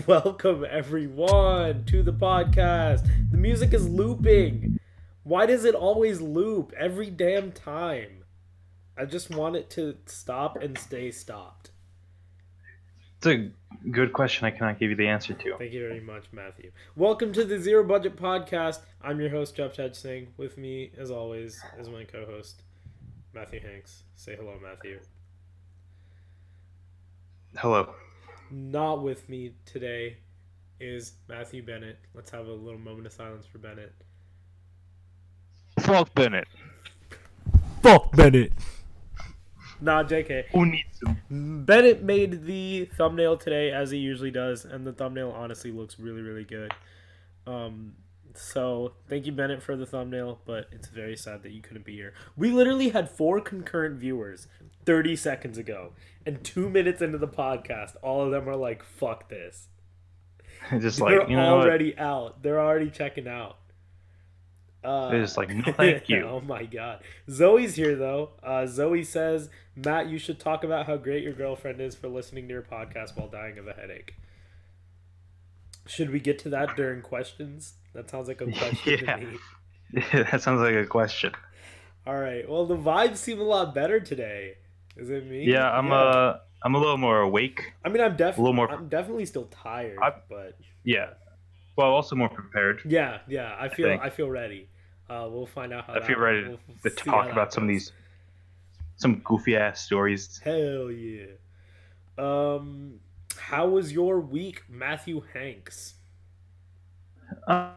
Welcome everyone to the podcast. The music is looping. Why does it always loop every damn time? I just want it to stop and stay stopped. It's a good question I cannot give you the answer to. Thank you very much, Matthew. Welcome to the Zero Budget Podcast. I'm your host, Japchad Singh. With me, as always, is my co-host, Matthew Hanks. Say hello, Matthew. Hello. Not with me today is Matthew Bennett. Let's have a little moment of silence for Bennett. Fuck Bennett. Fuck Bennett. Nah, JK. Who needs him? Bennett made the thumbnail today, as he usually does, and the thumbnail honestly looks really, really good. So thank you, Bennett, for the thumbnail, but it's very sad that you couldn't be here. We literally had 4 concurrent viewers 30 seconds ago, and 2 minutes into the podcast, all of them are like, fuck this. Just They're like, you know already out. They're already checking out. They're just like, no thank you. Oh my god. Zoe's here though. Zoe says, Matt, you should talk about how great your girlfriend is for listening to your podcast while dying of a headache. Should we get to that during questions? That sounds like a question to me. Yeah, that sounds like a question. Alright, well the vibes seem a lot better today. Is it me? Yeah, I'm a little more awake. I mean I'm a little more I'm definitely still tired, but yeah. Well, also more prepared. Yeah, I feel ready. We'll find out how I feel ready to talk about some goofy ass stories. Hell yeah. How was your week, Matthew Hanks? I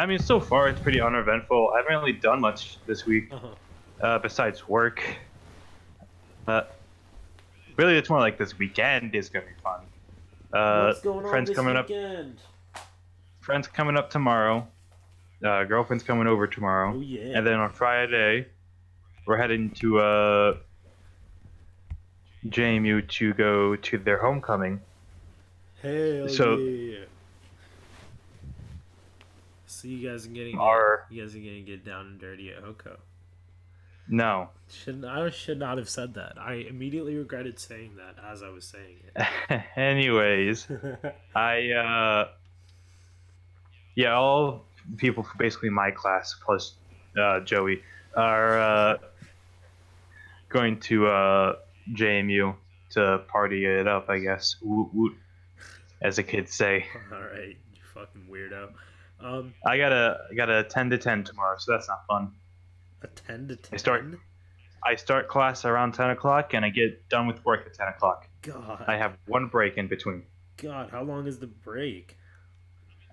mean, so far it's pretty uneventful. I haven't really done much this week, besides work. Really, it's more like this weekend is gonna be fun. What's going friends on this coming weekend? Friends coming up tomorrow. Girlfriend's coming over tomorrow. Oh yeah. And then on Friday, we're heading to JMU to go to their homecoming. Hell So- yeah. So you guys are getting get down and dirty at Hoko. No. I should not have said that. I immediately regretted saying that as I was saying it. Anyways, all people from basically my class plus Joey are going to JMU to party it up, I guess. Woot woot, as the kids say. Alright, you fucking weirdo. I got a 10 to 10 tomorrow, so that's not fun. A 10 to 10? I start class around 10 o'clock, and I get done with work at 10 o'clock. God. I have one break in between. God, how long is the break?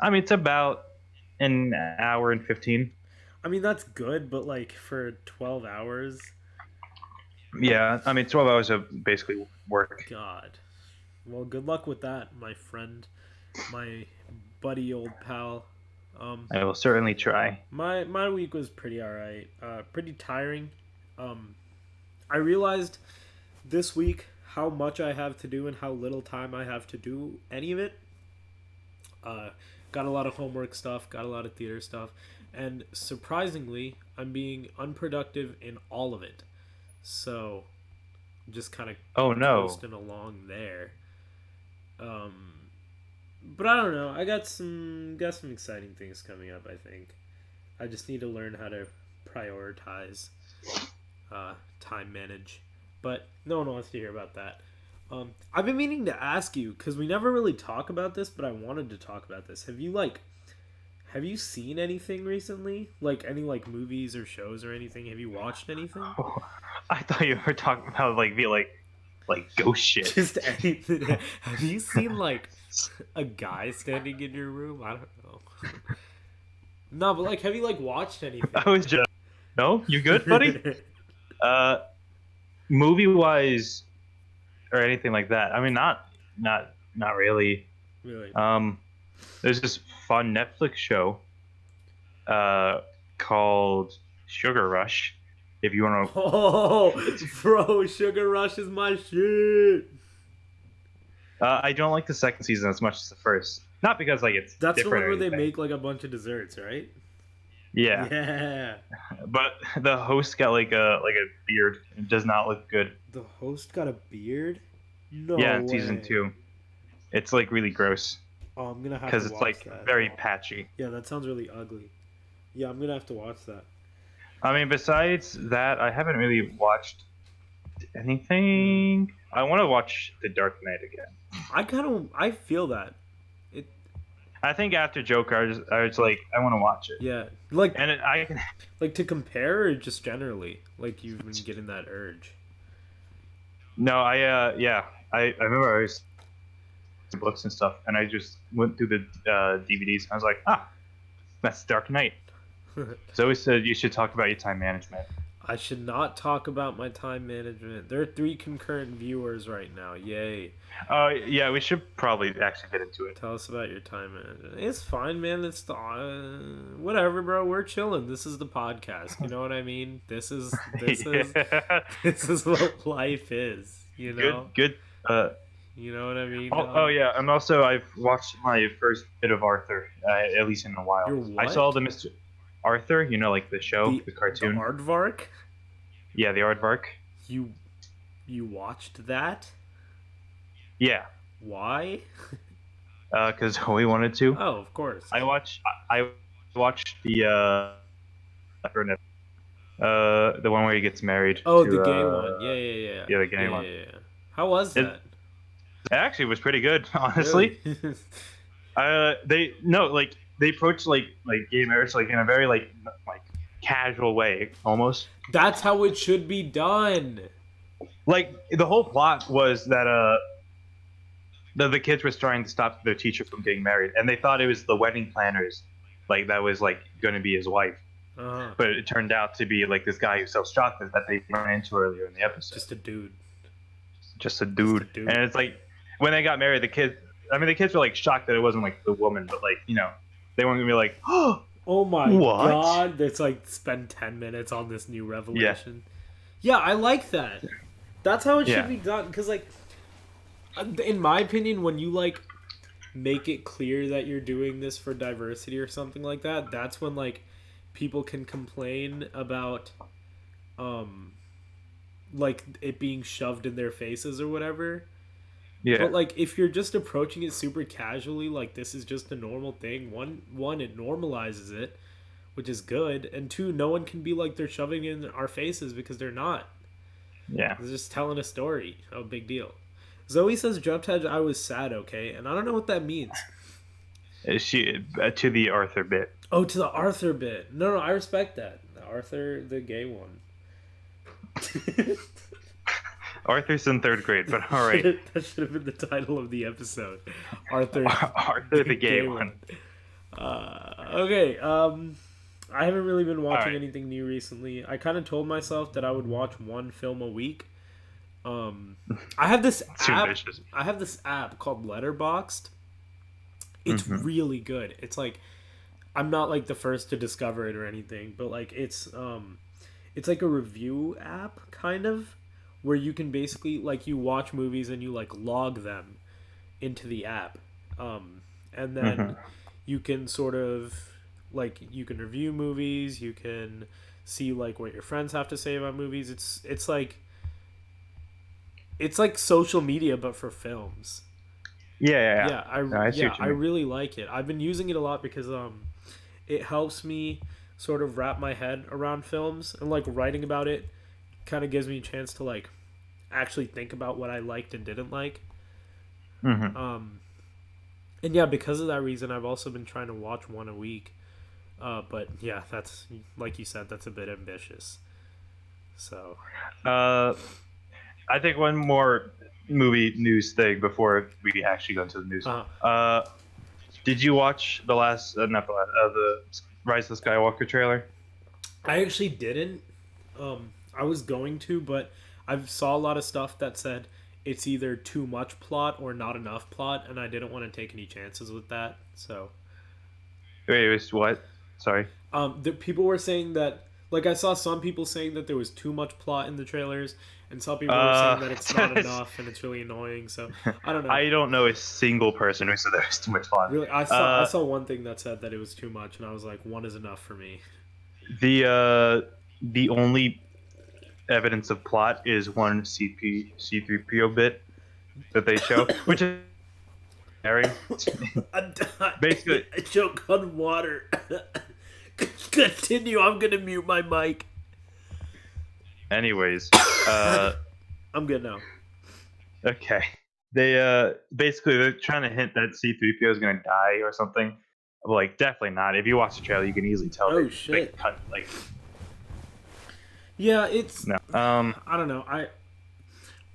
I mean, it's about an hour and 15. I mean, that's good, but like for 12 hours? Yeah, I mean, 12 hours of basically work. God. Well, good luck with that, my friend. My buddy old pal. I will certainly try. My week was pretty alright. Pretty tiring. I realized this week how much I have to do and how little time I have to do any of it. Got a lot of homework stuff, got a lot of theater stuff, and surprisingly, I'm being unproductive in all of it. So, just kind of coasting along there. But I don't know. I got some exciting things coming up. I think I just need to learn how to prioritize, time manage. But no one wants to hear about that. I've been meaning to ask you because we never really talk about this, but I wanted to talk about this. Have you seen anything recently? Like any movies or shows or anything? Have you watched anything? Oh, I thought you were talking about like ghost shit. Just anything. Have you seen a guy standing in your room? I don't know. No, but have you watched anything? I was just no. You good, buddy? Movie wise, or anything like that. I mean, not really. Really? There's this fun Netflix show called Sugar Rush. If you want to. Oh, bro, Sugar Rush is my shit. I don't like the second season as much as the first. Not because it's that's the one different. where they make a bunch of desserts, right? Yeah. Yeah. But the host got a beard. It does not look good. The host got a beard? No. Yeah, in way. season 2. It's like really gross Oh, I'm gonna have to because it's watch like that. very patchy. Yeah, that sounds really ugly. Yeah, I'm gonna have to watch that. I mean, besides that, I haven't really watched Hmm. anything. I want to watch The Dark Knight again. I feel that it. I think after Joker, I was like, I want to watch it, Yeah, and I can. like to compare or just generally, like you've been getting that urge. No, yeah, I remember I was books and stuff, and I just went through the DVDs. And I was like, that's Dark Knight. Zoe said you should talk about your time management. I should not talk about my time management. There are 3 concurrent viewers right now. Yay. Oh, yeah, we should probably actually get into it. Tell us about your time management. It's fine, man. It's the whatever, bro. We're chilling. This is the podcast. You know what I mean? Yeah. This is what life is. Good. Uh, You know what I mean, oh, dog? yeah, and also I've watched my first bit of Arthur, at least in a while. Your I saw what? the Mr. Arthur, like the show, The the the cartoon. aardvark? Yeah, the aardvark. You you watched that? Yeah, Why? because we wanted to. Oh, of course. I watched the the one where he gets married Oh, the to gay one. Yeah, yeah, yeah, the gay yeah, one. yeah, yeah. How was It, that? it actually was pretty good, Really? honestly. They no like they approach like gay marriage like in a very like casual way almost. That's how it should be done. Like the whole plot was that the kids were trying to stop their teacher from getting married, and they thought it was the wedding planners, like that was like going to be his wife, Uh-huh. but it turned out to be like this guy who sells chocolate that they ran into earlier in the episode. Just a dude. Just a Just a dude, dude. and it's like when they got married, the kids were like shocked that it wasn't like the woman, but like they weren't gonna be like, oh, Oh my what? god. It's like spend 10 minutes on this new Yeah, revelation. Yeah, I like that. That's how it should yeah, be done. Because, like, in my opinion, when you, like, make it clear that you're doing this for diversity or something like that, that's when, like, people can complain about, um, like, it being shoved in their faces or whatever. yeah, But like if you're just approaching it super casually, like this is just a normal thing, one it normalizes it, which is good, and two, no one can be like they're shoving it in our faces because they're not. yeah. They're just telling a story. Oh, big deal. Zoe says jumped head I was sad, okay? And I don't know what that means. She to the Arthur bit. Oh, to the Arthur bit. No, I respect that. Arthur the gay one. Arthur's in third grade, but all right. That should have been the title of the episode. Arthur Arthur the gay one. Okay. I haven't really been All watching right. anything new recently. I kind of told myself that I would watch one film a week. I have this Too app. vicious. I have this app called Letterboxd. It's Mhm. really good. It's like I'm not like the first to discover it or anything, but like it's like a review app kind of where you can basically like you watch movies and you like log them into the app. And then Mhm. you can sort of like you can review movies, you can see like what your friends have to say about movies. It's like social media but for films. Yeah. Yeah, I No, I see yeah, what you I mean. really like it. I've been using it a lot because it helps me sort of wrap my head around films, and like writing about it kind of gives me a chance to like actually think about what I liked and didn't like. Hmm. And yeah, because of that reason, I've also been trying to watch one a week. But yeah, that's like you said, that's a bit ambitious. So Uh, I think one more movie news thing before we actually go into the news. uh, Did you watch the last, not the last, the Rise of the Skywalker trailer? I actually didn't. I was going to, but I saw a lot of stuff that said it's either too much plot or not enough plot, and I didn't want to take any chances with that. So, Wait, it was what? Sorry. the people were saying that, like, I saw some people saying that there was too much plot in the trailers, and some people were saying that it's not enough and it's really annoying. So, I don't know. I don't know a single person who said there was too much fun. Really, I saw one thing that said that it was too much, and I was like, one is enough for me. The only evidence of plot is one C3PO bit that they show, which is Basically, I choke on water. Continue. I'm gonna mute my mic. anyways, I'm good now. okay. They basically they're trying to hint that C-3PO is gonna die or something. Like definitely not. If you watch the trailer, you can easily tell Oh they shit. cut like Yeah, it's. no. I don't know.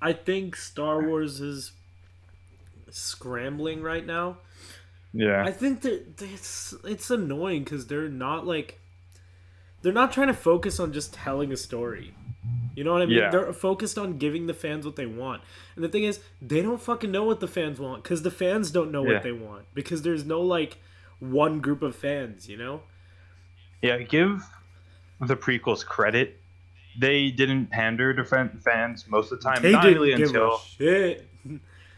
I think Star Wars is scrambling right now. Yeah. I think that it's annoying because they're not trying to focus on just telling a story. You know what I mean? Yeah. They're focused on giving the fans what they want. And the thing is, they don't fucking know what the fans want because the fans don't know Yeah. what they want because there's no like one group of fans, you know? Yeah, give the prequels credit. They didn't pander to fans most of the time. They Not really didn't give a until shit.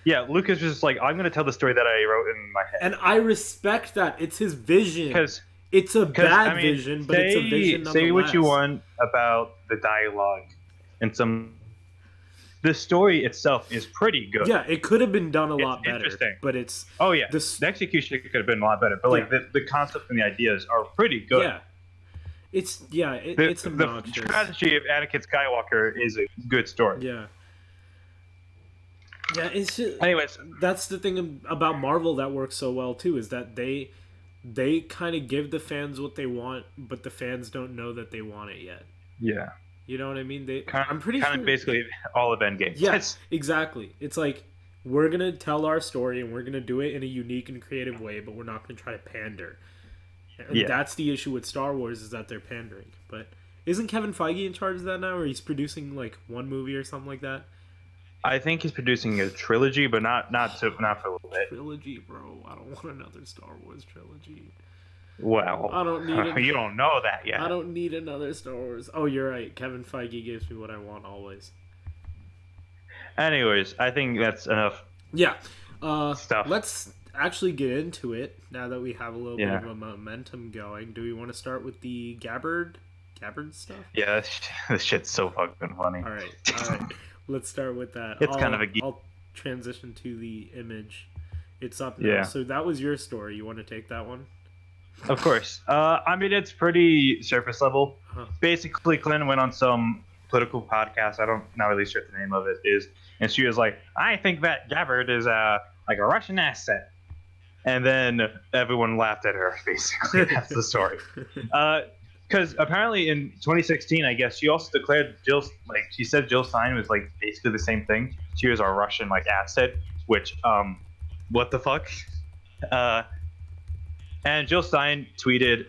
yeah, Lucas was just like, I'm gonna tell the story that I wrote in my head. And I respect that. It's his vision. Because It's a bad I mean, vision, but it's a vision nonetheless. say what you want about the dialogue and the story itself is pretty good. Yeah, it could have been done a lot better. Interesting. But it's Oh yeah, the execution could have been a lot better. But like the concept and the ideas are pretty good. Yeah. It's obnoxious. The strategy of Anakin Skywalker is a good story. Yeah. Yeah, it's just, anyways, that's the thing about Marvel that works so well too, is that they kind of give the fans what they want, but the fans don't know that they want it yet. Yeah. You know what I mean? I'm pretty sure basically all of Endgame. Yes, exactly. It's like we're gonna tell our story and we're gonna do it in a unique and creative way, but we're not gonna try to pander. And that's the issue with Star Wars, is that they're pandering. But isn't Kevin Feige in charge of that now, or he's producing like one movie or something like that? I think he's producing a trilogy, but not for a little bit. Trilogy, bro. I don't want another Star Wars trilogy. Well, I don't need. You don't know that yet. I don't need another Star Wars. Oh, you're right. Kevin Feige gives me what I want always. Anyways, I think that's enough. Yeah. Stuff. Let's actually get into it now that we have a little bit of a momentum going. Do we want to start with the Gabbard stuff? Yeah, this shit's so fucking funny. All right. Let's start with that. It's kind of a I'll transition to the image. It's up now. Yeah. So that was your story. You want to take that one? Of course. I mean, it's pretty surface level. Huh. Basically, Clinton went on some political podcast. Not really sure what the name of it is. And she was like, I think that Gabbard is like a Russian asset. And then everyone laughed at her, basically. That's the story. Because apparently in 2016, I guess, she also declared she said Jill Stein was like basically the same thing. She was a Russian like asset, which, what the fuck? And Jill Stein tweeted,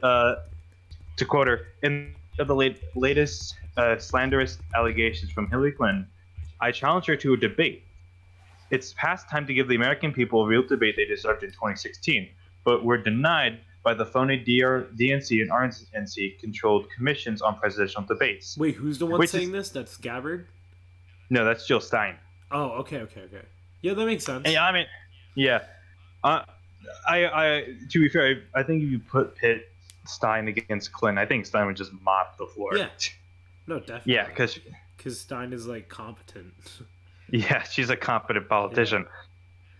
to quote her, in the latest slanderous allegations from Hillary Clinton, I challenge her to a debate. It's past time to give the American people a real debate they deserved in 2016, but were denied by the phony DNC and RNC controlled commissions on presidential debates. Wait, who's the one saying this? That's Gabbard? No, that's Jill Stein. Oh, okay. Yeah, that makes sense. Yeah, I mean, yeah. I to be fair, I think if you put Stein against Clinton, I think Stein would just mop the floor. Yeah. No, definitely. Yeah, because Stein is like competent. Yeah, she's a competent politician.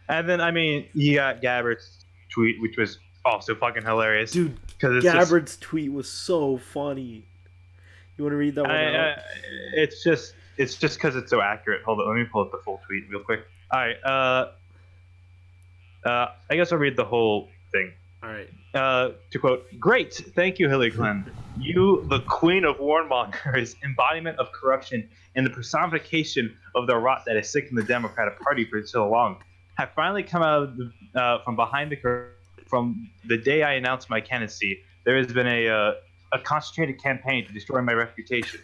Yeah. And then, I mean, you got Gabbard's tweet, which was also fucking hilarious. Dude, Gabbard's tweet was so funny. You want to read that one out? It's just because it's so accurate. Hold on, let me pull up the full tweet real quick. All right. I guess I'll read the whole thing. All right. To quote, great, thank you, Hillary Clinton. You, the queen of warmongers, embodiment of corruption, and the personification of the rot that has sickened the Democratic Party for so long, have finally come out from behind the curtain. From the day I announced my candidacy, there has been a concentrated campaign to destroy my reputation.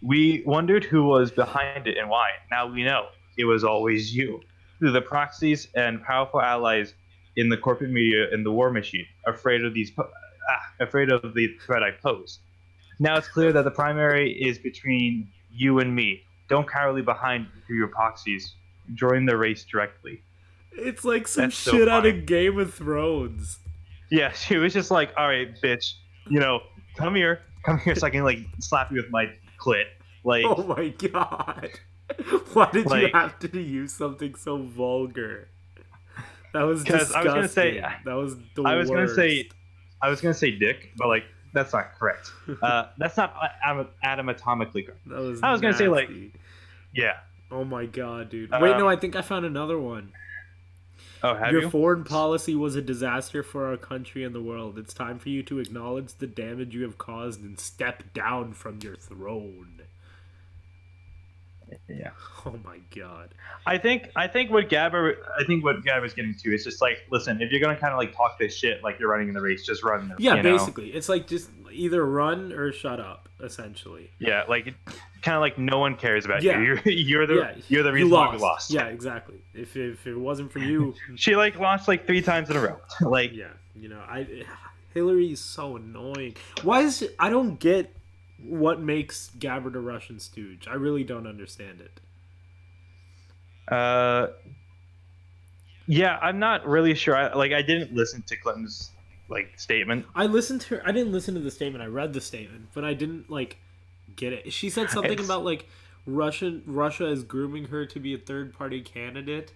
We wondered who was behind it and why. Now we know. It was always you. Through the proxies and powerful allies in the corporate media and the war machine, afraid of the threat I pose. Now it's clear that the primary is between you and me. Don't cowerly behind through your proxies. Join the race directly. It's like some shit out of Game of Thrones. Yeah, she was just like, all right, bitch, come here so I can like slap you with my clit. Like, oh my god. Why did you have to use something so vulgar? That was Because disgusting. That was the I was gonna say, worst. I was gonna say dick, but like that's not correct. That's not anatomically correct. That was I was gonna say like, nasty. yeah. Oh my god, dude. Wait, no, Um. I think I found another one. Oh, have Your you? foreign policy was a disaster for our country and the world. It's time for you to acknowledge the damage you have caused and step down from your throne. Yeah. Oh my god. I think what Gab is getting to is just like, listen, if you're gonna kind of like talk this shit like you're running in the race, just run the, Yeah, you know. basically. It's like just either run or shut up, essentially. Yeah, like kind of like no one cares about Yeah. you. You're Yeah, you're the you reason why we lost. Yeah, exactly. If it wasn't for you, She like lost like 3 times in a row. Like, yeah, Hillary's so annoying. Why is it, I don't get what makes Gabbard a Russian stooge. I really don't understand it. uh, yeah, I'm not really sure. I didn't listen to Clinton's like statement. I listened to her. I didn't listen to the statement. I read the statement, but I didn't like get it. She said something It's, about like Russia is grooming her to be a third party candidate.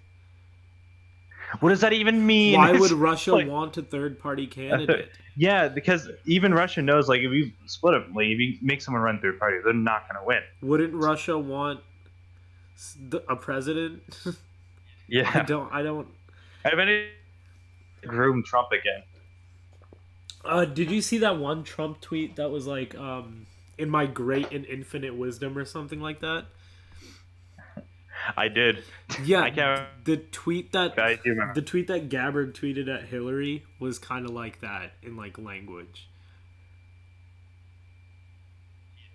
what does that even mean? Why It's would Russia like, want a third party candidate? yeah, because even Russia knows like if you split up, like if you make someone run third party, they're not gonna win. Wouldn't Russia want a president? Yeah, I don't. I bet groom Trump again. Did you see that one Trump tweet that was like, in my great and infinite wisdom or something like that? I did. Yeah, I can't. the tweet that I do remember. the tweet that Gabbard tweeted at Hillary was kind of like that in like language.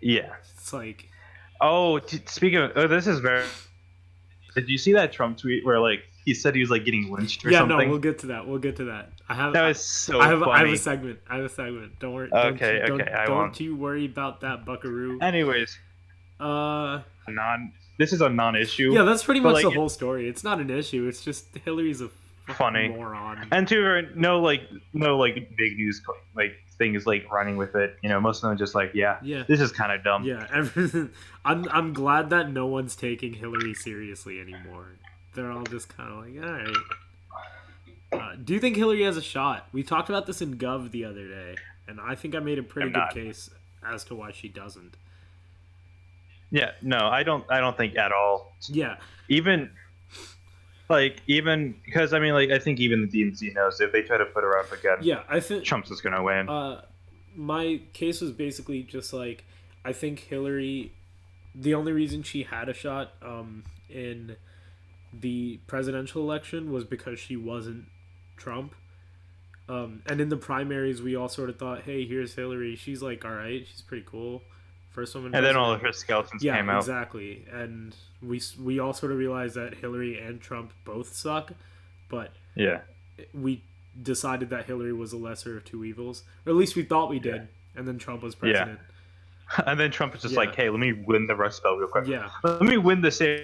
Yeah. It's like, Oh, speaking of, this is very. Did you see that Trump tweet where like he said he was like getting lynched or yeah, something? no, we'll get to that. We'll get to that. That was so I have funny. a segment. Don't worry. Okay, don't, okay, I don't won't. you worry about that, Buckaroo. Anyways, Uh, this is a non-issue. yeah, that's pretty but, much like, the whole story. It's not an issue. It's just Hillary's a Funny. moron. And no big news like things like running with it. You know, most of them are just like, yeah, this is kind of dumb. Yeah, I'm glad that no one's taking Hillary seriously anymore. They're all just kind of like, all right. Do you think Hillary has a shot? We talked about this in Gov the other day, and I think I made a pretty good case as to why she doesn't. Yeah, no, I don't think at all. Yeah, even because I mean, like, I think even the DNC knows if they try to put her up again, yeah, I think Trump's just gonna win. My case was basically just like, I think Hillary, the only reason she had a shot in the presidential election was because she wasn't Trump. And in the primaries, we all sort of thought, hey, here's Hillary. She's like, all right, she's pretty cool. First woman. And then all of her skeletons came out. Yeah, exactly. And we all sort of realized that Hillary and Trump both suck, but yeah, we decided that Hillary was the lesser of two evils, or at least we thought we did. Yeah. And then Trump was president. Yeah. And then Trump was just like, hey, let me win the Rust Belt real quick. Yeah. Let me win the same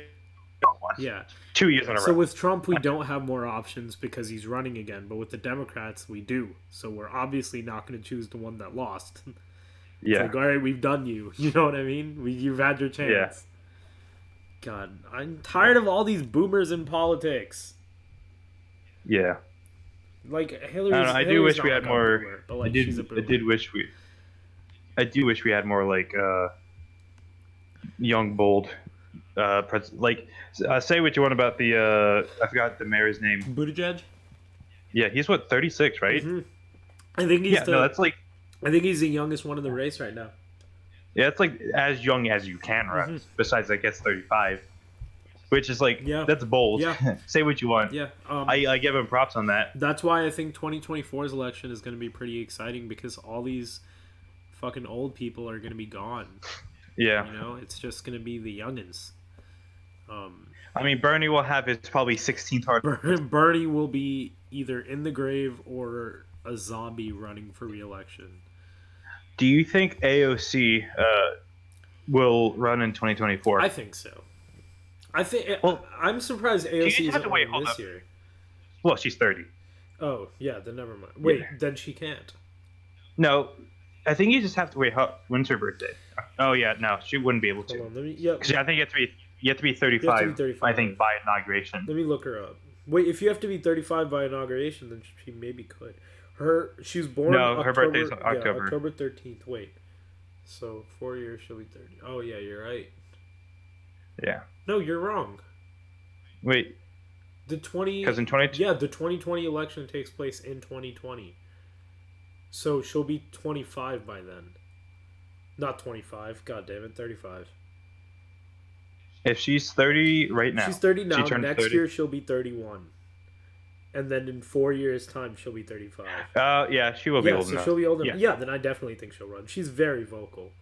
one. Yeah. 2 years in a row. So with Trump, we don't have more options because he's running again. But with the Democrats, we do. So we're obviously not going to choose the one that lost. Yeah. It's like, all right, we've done you. You know what I mean? You've had your chance. Yeah. God, I'm tired of all these boomers in politics. Yeah. Like Hillary's. I do wish we had more. Boomer, but like she's a boomer. I do wish we had more like young, bold president. Like, say what you want about the I forgot the mayor's name. Buttigieg. Yeah, he's what 36, right? Mm-hmm. I think he's that's like. I think he's the youngest one in the race right now. Yeah, it's like as young as you can run. Mm-hmm. Besides, I guess 35, which is like that's bold. Yeah. Say what you want. Yeah. I give him props on that. That's why I think 2024's election is going to be pretty exciting because all these fucking old people are going to be gone. Yeah. You know, it's just going to be the youngins. I mean, Bernie will have his probably 16th hard. Bernie will be either in the grave or a zombie running for re-election. Do you think AOC will run in 2024? I think so. I'm surprised AOC isn't running this year. Well, she's 30. Oh, yeah, then never mind. Wait, then she can't. No, I think you just have to wait. When's her birthday? Oh, yeah, no, she wouldn't be able to. Hold on, because I think you have to be 35, I think, by inauguration. Let me look her up. Wait, if you have to be 35 by inauguration, then she maybe could. She was born No, her birthday's October. Yeah, October. October 13th. Wait, so 4 years she'll be 30. Oh yeah, you're right. Yeah. No, you're wrong. Wait, The 20. because in 20, Yeah, the 2020 election takes place in 2020. So she'll be 25 by then. Not 25. God damn it, 35. if she's 30 right now, She's 30 she now. turned Next 30. year she'll be 31. And then in 4 years' time she'll be 35. Yeah, she will be Yeah, old so enough. she'll be old enough. Yeah. Yeah, then I definitely think she'll run. She's very vocal.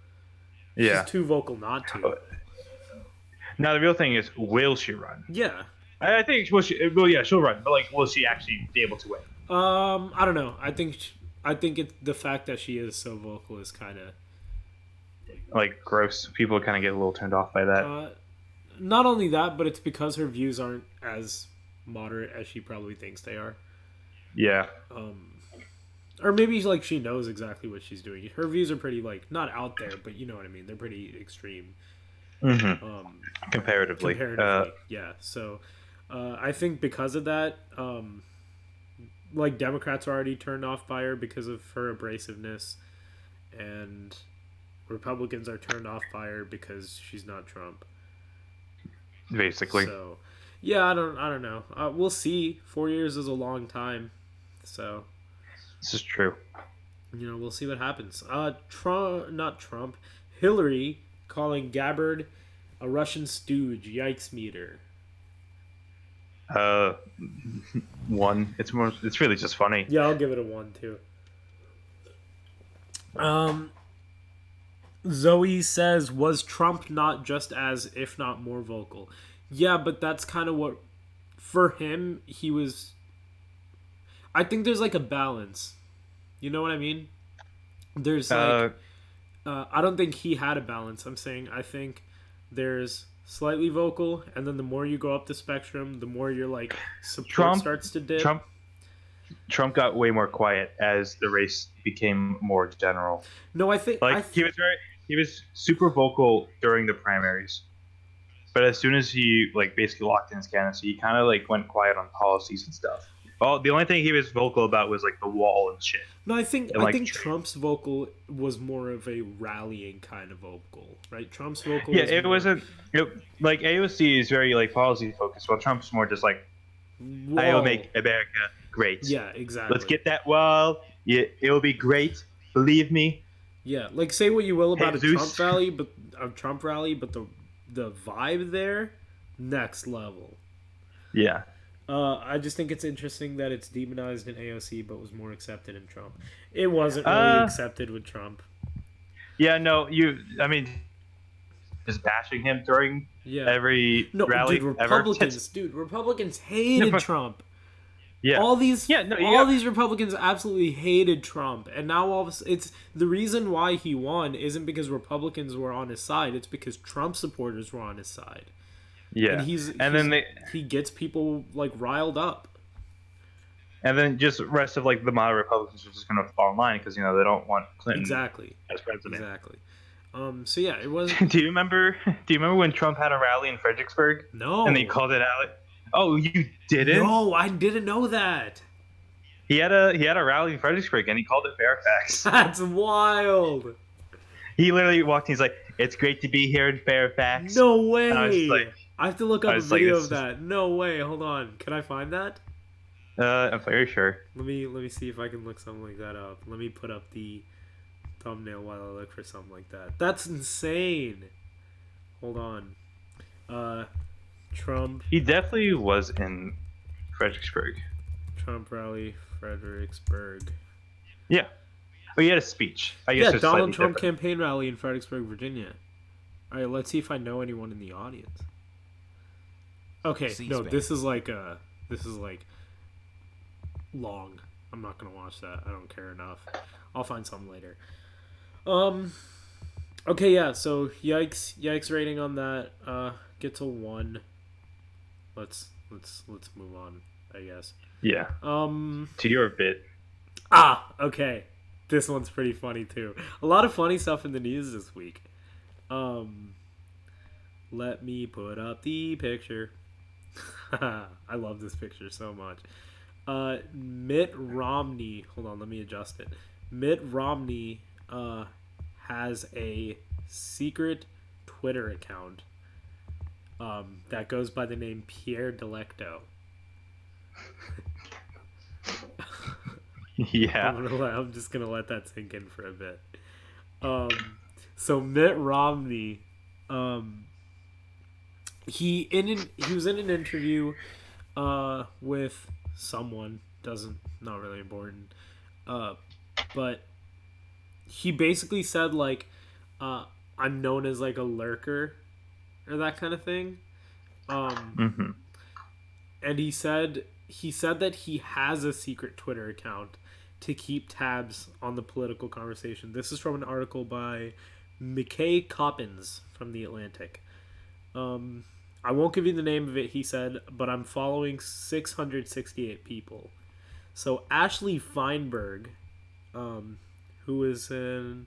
Yeah. She's too vocal not to. Now the real thing is, will she run? Yeah. I think well, yeah, she'll run, but like, will she actually be able to win? I don't know. I think it's the fact that she is so vocal is kind of Like, gross. People kind of get a little turned off by that. not only that, but it's because her views aren't as moderate as she probably thinks they are. Yeah. Or maybe like she knows exactly what she's doing. Her views are pretty like not out there, but you know what I mean. They're pretty extreme. Mm-hmm. Comparatively. Yeah. So I think because of that, like Democrats are already turned off by her because of her abrasiveness, and Republicans are turned off by her because she's not Trump. Basically. So yeah, I don't know. We'll see. 4 years is a long time, so This is true. we'll see what happens. Not Trump, Hillary calling Gabbard a Russian stooge. Yikes meter. One. It's really just funny. Yeah, I'll give it a 1 too. Zoe says, was Trump not just as, if not more vocal? Yeah, but that's kind of what, for him, he was. I think there's like a balance. You know what I mean? There's like. I don't think he had a balance. I'm saying I think there's slightly vocal, and then the more you go up the spectrum, the more your like support starts to dip. Trump got way more quiet as the race became more general. No, I think he was super vocal during the primaries, but as soon as he like basically locked in his candidacy, he kind of like went quiet on policies and stuff. Well, the only thing he was vocal about was like the wall and shit. No, I think Trump's vocal was more of a rallying kind of vocal, right? Trump's vocal. Yeah, it wasn't. Like AOC is very like policy focused, while Trump's more just like, I will make America great. Yeah, exactly. Let's get that wall. Yeah, it will be great. Believe me. Yeah, like say what you will about Jesus. a Trump rally, but the vibe there, next level. Yeah. I just think it's interesting that it's demonized in AOC, but was more accepted in Trump. It wasn't really accepted with Trump. Yeah, no, I mean, just bashing him during every rally. Republicans hated Trump. Yeah. All these Republicans absolutely hated Trump, and now it's the reason why he won isn't because Republicans were on his side; it's because Trump supporters were on his side. Yeah, and he gets people like riled up. And then just the rest of like the moderate Republicans are just going to fall in line because they don't want Clinton as president. Exactly. So yeah, it was. Do you remember when Trump had a rally in Fredericksburg? No. And they called it out. Oh, you didn't? No, I didn't know that. He had a rally in Fredericksburg and he called it Fairfax. That's wild. He literally walked in. He's like, "It's great to be here in Fairfax." No way. And I was like, I have to look up a video of that. No way. Hold on. Can I find that? I'm very sure. Let me see if I can look something like that up. Let me put up the thumbnail while I look for something like that. That's insane. Hold on. Trump. He definitely was in Fredericksburg. Trump rally, Fredericksburg. Yeah. But he had a speech. I guess Donald Trump campaign rally in Fredericksburg, Virginia. All right, let's see if I know anyone in the audience. Okay, no, this is like long. I'm not gonna watch that. I don't care enough. I'll find something later. Okay, yeah. So yikes rating on that gets a 1. Let's move on, I guess. Yeah. To your bit. Okay. This one's pretty funny too. A lot of funny stuff in the news this week. Let me put up the picture. I love this picture so much. Mitt Romney. Hold on, let me adjust it. Mitt Romney has a secret Twitter account that goes by the name Pierre Delecto. Yeah. I'm just gonna let that sink in for a bit. So Mitt Romney, he was in an interview with someone, not really important, but he basically said like I'm known as like a lurker or that kind of thing. Mm-hmm. And he said that he has a secret Twitter account to keep tabs on the political conversation. This is from an article by McKay Coppins from The Atlantic. I won't give you the name of it, he said, but I'm following 668 people. So Ashley Feinberg, who is in...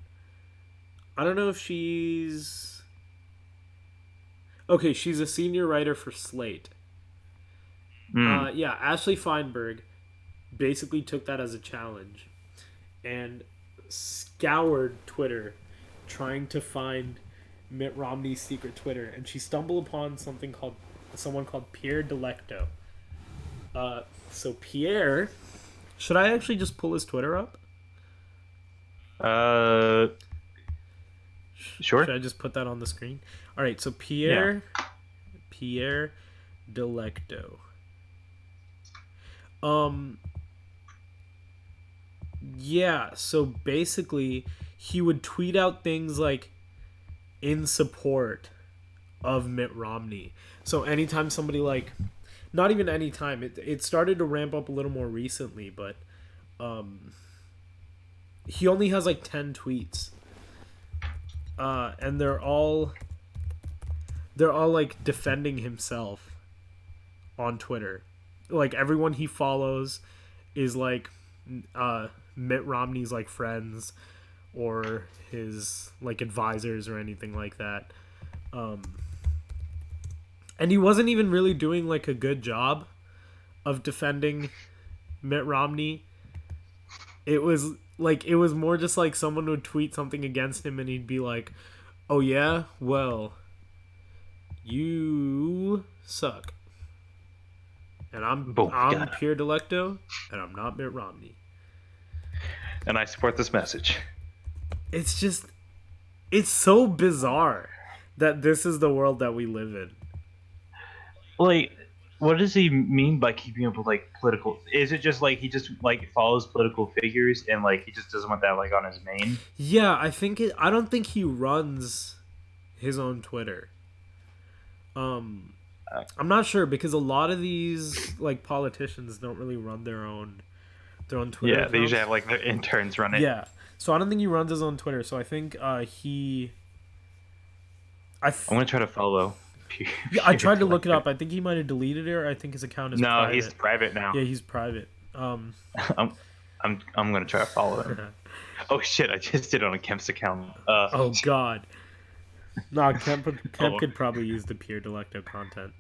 I don't know if she's... Okay, she's a senior writer for Slate. Yeah, Ashley Feinberg basically took that as a challenge and scoured Twitter trying to find Mitt Romney's secret Twitter, and she stumbled upon someone called Pierre Delecto. So Pierre, should I actually just pull his Twitter up? Sure. Should I just put that on the screen? All right, so Pierre Delecto. Yeah, so basically he would tweet out things like in support of Mitt Romney. So anytime somebody like, not even anytime, it started to ramp up a little more recently, but he only has like 10 tweets. And they're all like defending himself on Twitter. Like everyone he follows is like Mitt Romney's like friends or his like advisors or anything like that. And he wasn't even really doing like a good job of defending Mitt Romney. It was more just like someone would tweet something against him and he'd be like, "Oh yeah, well, you suck." And I'm Pierre Delecto, and I'm not Mitt Romney. And I support this message. It's so bizarre that this is the world that we live in. Like, what does he mean by keeping up with like political? Is it just like he just like follows political figures and like he just doesn't want that like on his main? Yeah, I don't think he runs his own Twitter. I'm not sure because a lot of these like politicians don't really run their own Twitter. Yeah, accounts. they usually have like their interns run it. Yeah, so I don't think he runs his own Twitter. So I think I'm gonna try to follow. Yeah, I tried to look it up. I think he might have deleted it, or I think his account is private. He's private now. Yeah, he's private. I'm gonna try to follow him. Oh shit! I just did it on Kemp's account. Oh god. No, Kemp could probably use the Pierre Delecto content.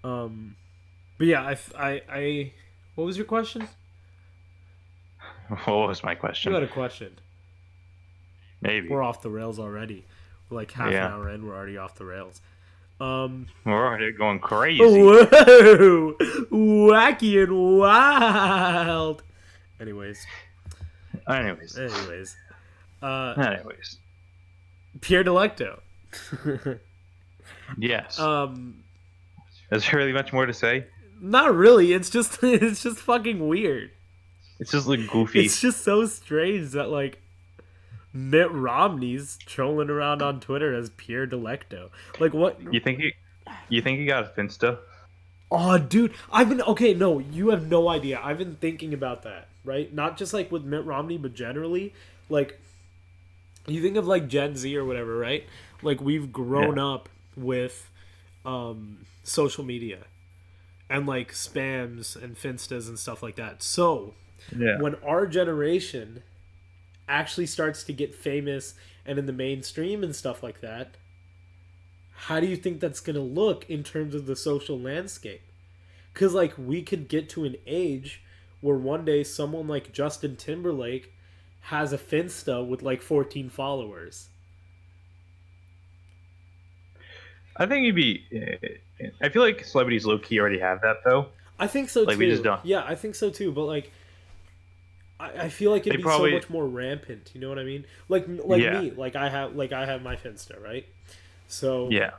But yeah, I what was your question? What was my question? You had a question. Maybe we're off the rails already. We're like half an hour in. We're already off the rails. We're already going crazy. Whoa, wacky and wild. Anyways. Pierre Delecto. Yes. Is there really much more to say? Not really. It's just fucking weird. It's just like goofy. It's just so strange that like Mitt Romney's trolling around on Twitter as Pierre Delecto. Like what? You think he got a Finsta? Oh, dude, no, you have no idea. I've been thinking about that, right? Not just like with Mitt Romney, but generally, like you think of like Gen Z or whatever, right? Like we've grown up with social media and like spams and Finstas and stuff like that. So when our generation actually starts to get famous and in the mainstream and stuff like that, how do you think that's gonna look in terms of the social landscape? Because like we could get to an age where one day someone like Justin Timberlake has a Finsta with like 14 followers. I think you'd be. I feel like celebrities low key already have that though. I think so Like we just too. don't. Yeah, I think so too. But like, I feel like it'd They be so probably. much more rampant. You know what I mean? Like Yeah. me, like I have my Finsta, right? So Yeah.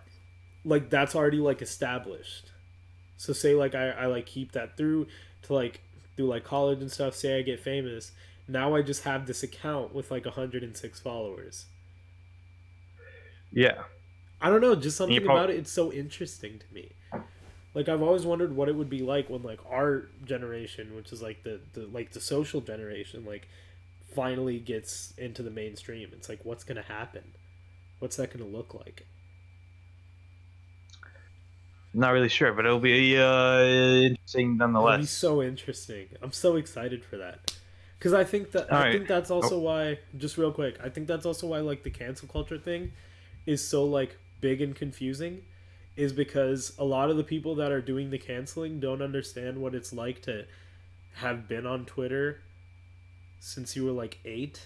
like that's already like established. So say like I like keep that through to like through like college and stuff. Say I get famous. Now I just have this account with like 106 followers. Yeah. I don't know, just And you something probably. about it. It's so interesting to me. Like I've always wondered what it would be like when like our generation, which is like the social generation, like finally gets into the mainstream. It's like what's gonna happen? What's that gonna look like? Not really sure, but it'll be interesting It'll be nonetheless. so interesting. I'm so excited for that. Cause I think that All I right. think that's also Oh, why just real quick, I think that's also why like the cancel culture thing is so like big and confusing is because a lot of the people that are doing the canceling don't understand what it's like to have been on Twitter since you were like 8.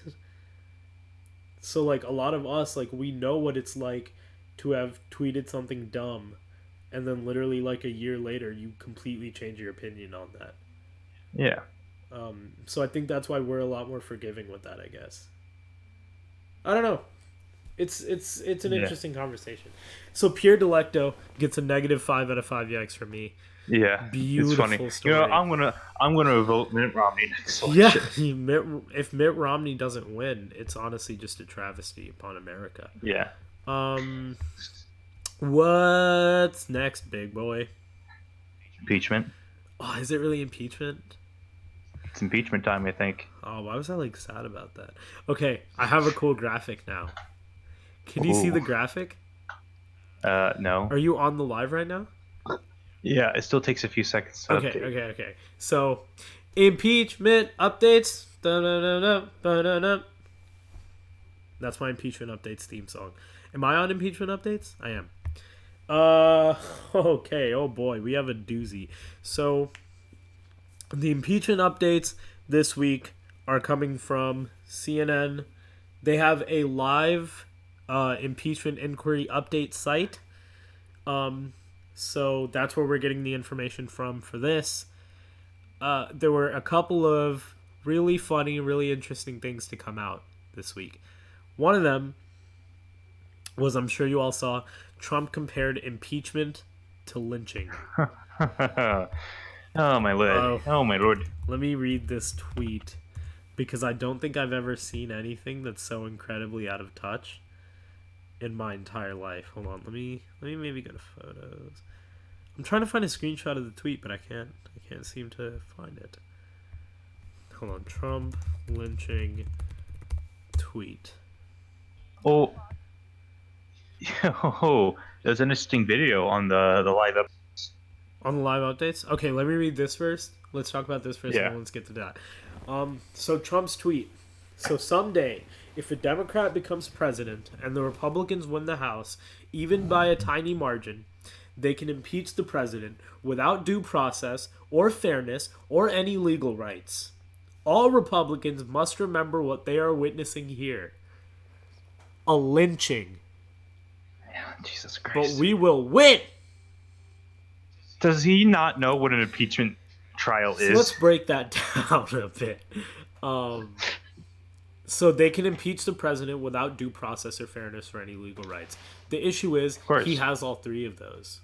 So like a lot of us like we know what it's like to have tweeted something dumb and then literally like a year later you completely change your opinion on that. yeah. So I think that's why we're a lot more forgiving with that, I guess. I don't know. It's an Yeah. interesting conversation. So Pierre Delecto gets a negative 5 out of 5 yikes from me. Yeah. It's funny. Beautiful You know, story. I'm gonna vote Mitt Romney next Yeah, election. If Mitt Romney doesn't win, it's honestly just a travesty upon America. Yeah. Um, what's next, big boy? Impeachment. Oh, is it really impeachment? It's impeachment time, I think. Oh, why was I like sad about that? Okay, I have a cool graphic now. Can you see Ooh. the graphic? No. Are you on the live right now? Yeah, it still takes a few seconds to Okay, update. okay, okay. So, impeachment updates. Da-da-da-da, da-da-da. That's my impeachment updates theme song. Am I on impeachment updates? I am. Okay. Oh boy, we have a doozy. So, the impeachment updates this week are coming from CNN. They have a live impeachment inquiry update site. Um, so that's where we're getting the information from for this. There were a couple of really funny, really interesting things to come out this week. One of them was, I'm sure you all saw, Trump compared impeachment to lynching. Oh my lord. Oh, Oh my lord. let me read this tweet because I don't think I've ever seen anything that's so incredibly out of touch in my entire life. Hold on, let me maybe go to photos. I'm trying to find a screenshot of the tweet, but I can't seem to find it. Hold on, Trump lynching tweet. Oh, oh, there's an interesting video on the live up. On the live updates? Okay, let me read this first. Let's talk about this first and Yeah. then let's get to that. So Trump's tweet. So someday, if a Democrat becomes president and the Republicans win the House, even by a tiny margin, they can impeach the president without due process or fairness or any legal rights. All Republicans must remember what they are witnessing here: a lynching. Jesus But Christ. we will win! Does he not know what an impeachment trial So is? let's break that down a bit. So they can impeach the president without due process or fairness or any legal rights. The issue is Of course. he has all three of those.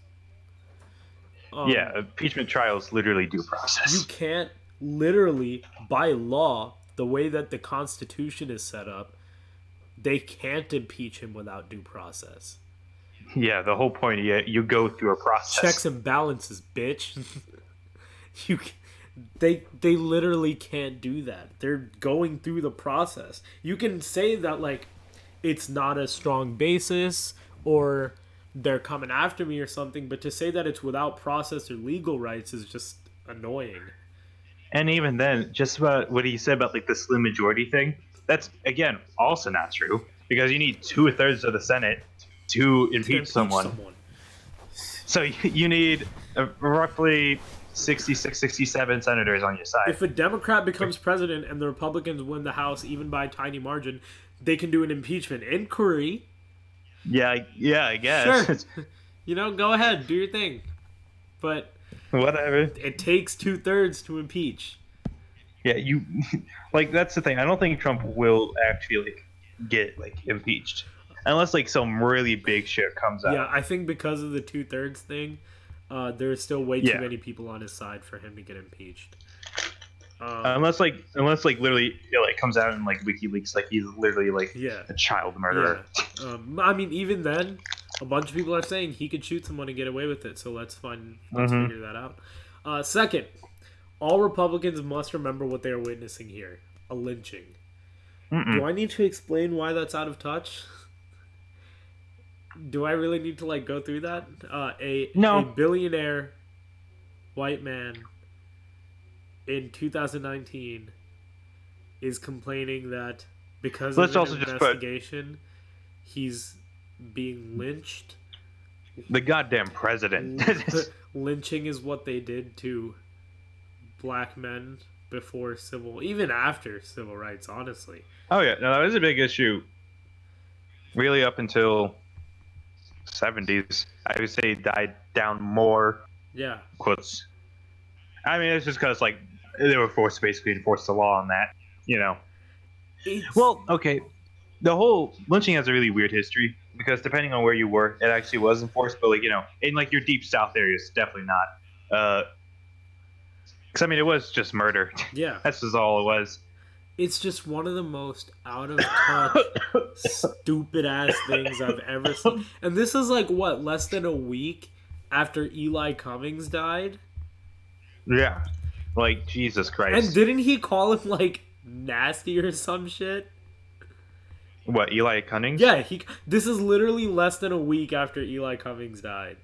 Yeah, impeachment trial is literally due You process. can't literally, by law, the way that the Constitution is set up, they can't impeach him without due process. Yeah, the whole point. Yeah, you go through a process. Checks and balances, bitch. you, they literally can't do that. They're going through the process. You can say that like it's not a strong basis or they're coming after me or something, but to say that it's without process or legal rights is just annoying. And even then, just about what he said about like the slim majority thing, that's again also not true because you need 2/3 of the Senate to to impeach someone. So you need roughly 66, 67 senators on your side. If a Democrat becomes president and the Republicans win the House, even by a tiny margin, they can do an impeachment inquiry. Yeah, I guess. Sure. Go ahead, do your thing. But Whatever. it takes 2/3 to impeach. Yeah, that's the thing. I don't think Trump will actually get impeached unless some really big shit comes out. Yeah, I think because of the 2/3 thing, there's still way too many people on his side for him to get impeached. Unless literally it comes out in WikiLeaks he's literally a child murderer. Yeah. I mean, even then, a bunch of people are saying he could shoot someone and get away with it. So let's figure that out. Second, all Republicans must remember what they are witnessing here: a lynching. Do I need to explain why that's out of touch? Do I really need to go through that? No. A billionaire white man in 2019 is complaining that because of an investigation, he's being lynched. The goddamn president. Lynching is what they did to black men before even after civil rights, honestly. Oh yeah, no, that was a big issue. Really, up until 70s, I would say died down more. Yeah. Quotes. I mean, it's just because they were forced to basically enforce the law on that. Well, okay. The whole lynching has a really weird history because depending on where you were, it actually was enforced. But in your deep south areas, definitely not. Because I mean, it was just murder. Yeah. That's just all it was. It's just one of the most out of touch, stupid ass things I've ever seen. And this is less than a week after Eli Cummings died? Yeah. Jesus Christ. And didn't he call him nasty or some shit? What, Eli Cummings? Yeah, this is literally less than a week after Eli Cummings died.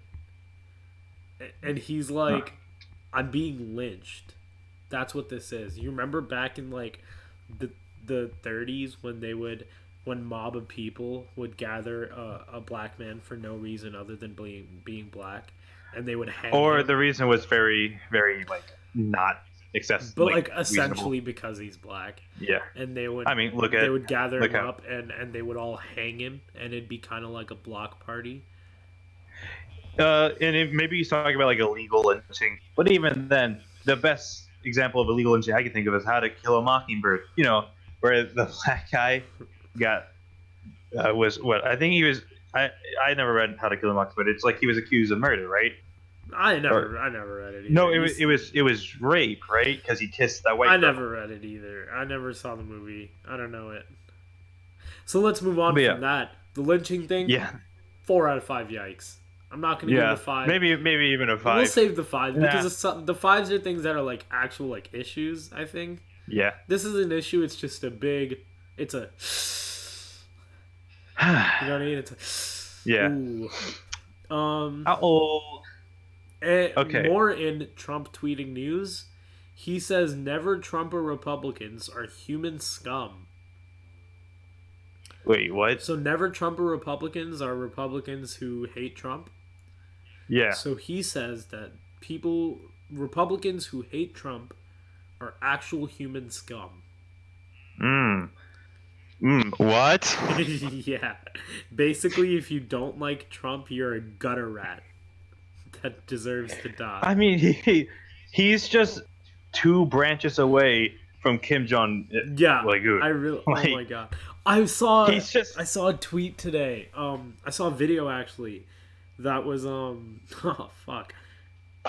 And he's like, I'm being lynched. That's what this is. You remember back in the 30s when mob of people would gather a black man for no reason other than being black, and they would hang him. The reason was very, very not accessible, but essentially reasonable. Because he's black. Yeah. And they would they would gather him up and they would all hang him, and it'd be kind of like a block party. And maybe he's talking about illegal lynching, but even then, the best example of illegal lynching I can think of is How to Kill a Mockingbird. Where the black guy got was what I think he was. I never read How to Kill a Mockingbird. It's he was accused of murder, right? I never read it either. No, it was rape, right? Because he kissed that white girl. I never read it either. I never saw the movie. I don't know it. So let's move on from that. The lynching thing. Yeah. 4 out of 5. Yikes. I'm not going to give it a 5. Maybe even a 5. We'll save the 5s because the 5s are things that are actual issues, I think. Yeah. This is an issue. It's just it's a you know what I mean? It's a yeah. Ooh. Okay. More in Trump tweeting news. He says never Trump or Republicans are human scum. Wait, what? So never Trump or Republicans are Republicans who hate Trump? Yeah. So he says that Republicans who hate Trump are actual human scum. What? Yeah. Basically, if you don't like Trump, you're a gutter rat that deserves to die. I mean, he's just 2 branches away from Kim Jong. Yeah. Oh my god. I saw a tweet today. I saw a video actually that was oh fuck.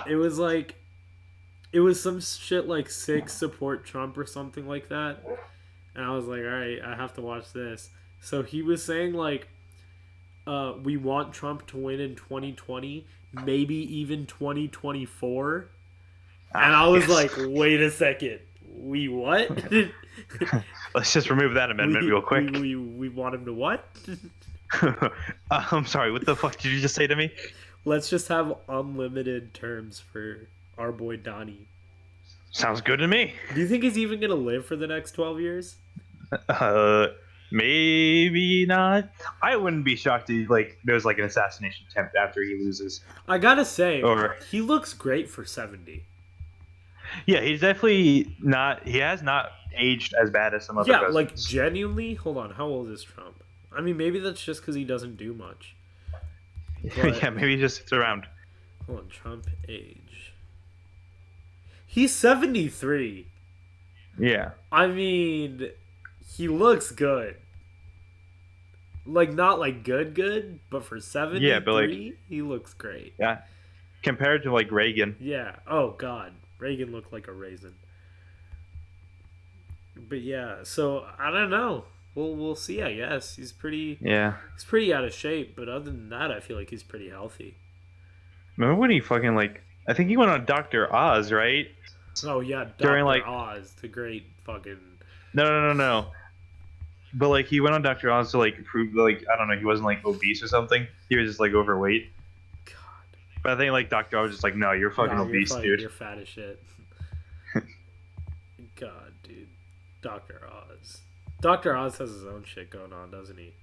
It was it was some shit 6 support Trump or something like that. And I was like, all right, I have to watch this. So he was saying we want Trump to win in 2020, maybe even 2024. And I was like, wait a second. We what? Let's just remove that amendment real quick. We want him to what? I'm sorry, what the fuck did you just say to me? Let's just have unlimited terms for our boy Donnie. Sounds good to me. Do you think he's even going to live for the next 12 years? Maybe not. I wouldn't be shocked if like there's like an assassination attempt after he loses. I gotta say, Or he looks great for 70. yeah, he's definitely not. He has not aged as bad as some other Yeah, like presidents. genuinely. Hold on, how old is Trump? I mean, maybe that's just because he doesn't do much. But Yeah, maybe he just sits around. hold on, Trump age. He's 73. Yeah, I mean, he looks good. Like not like good, but for yeah, but like 73, he looks great. yeah, compared to like Reagan. Yeah. Oh God, Reagan looked like a raisin. But yeah, so I don't know. We'll see. I guess Yeah, he's pretty out of shape, but other than that, I feel like he's pretty healthy. remember when he fucking like? I think he went on Doctor Oz, right? Oh yeah, During Doctor like Oz, the great fucking no. But like he went on Doctor Oz to like prove like I don't know he wasn't like obese or something. He was just like overweight. God. But I think like Doctor Oz was just like no, you're fucking Nah, obese, dude. you're fat as shit. God, dude, Doctor Oz. Doctor Oz has his own shit going on, doesn't he?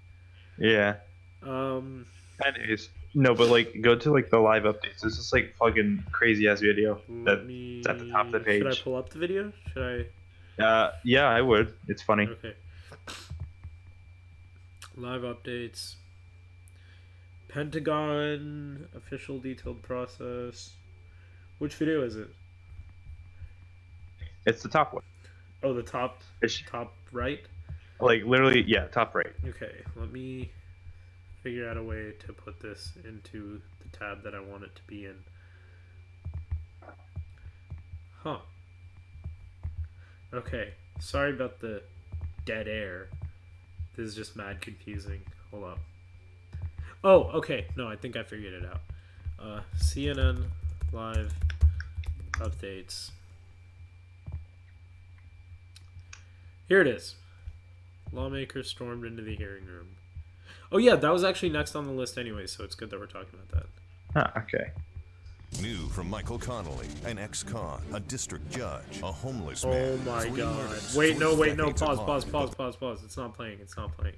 Yeah. Um, Anyways, no, but like go to like the live updates. This is like fucking crazy ass video let me. that's at the top of the page. Should I pull up the video? Should Yeah, I would. It's I? funny. Okay. Live updates. Pentagon official detailed process. Which video is it? It's the top one. Oh, the top It's top right. like literally, yeah, top right. Okay, let me figure out a way to put this into the tab that I want it to be in. Huh. Okay, sorry about the dead air. This is just mad confusing. Hold up. Oh, okay. No, I think I figured it out. CNN live updates. Here it is. Lawmakers stormed into the hearing room. Oh yeah, that was actually next on the list anyway, so it's good that we're talking about that. Okay. New from Michael Connolly, an ex-con, a district judge, a homeless Oh man. my 3 god. murders, Wait, 3 no. decades of Pause. crime. It's not playing. It's not playing.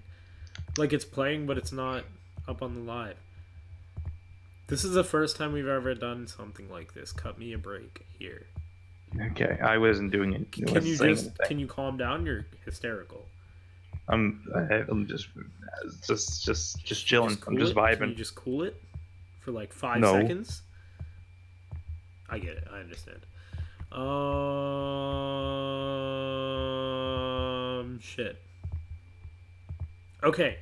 Like, it's playing, but it's not up on the live. This is the first time we've ever done something like this. Cut me a break here. Okay. I wasn't doing it. Can you calm down? You're hysterical. I'm just chilling. I'm just vibing. Can you just cool it for like 5 No. seconds? I get it. I understand. Shit. Okay.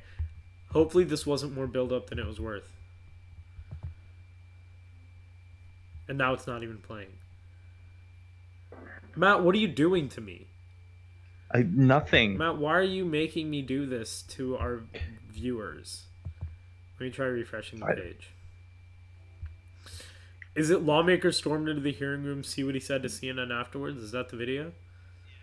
Hopefully this wasn't more build up than it was worth. And now it's not even playing. Matt, what are you doing to me? Nothing. Matt, why are you making me do this to our viewers? Let me try refreshing the page. Is it lawmakers stormed into the hearing room, see what he said to CNN afterwards? Is that the video?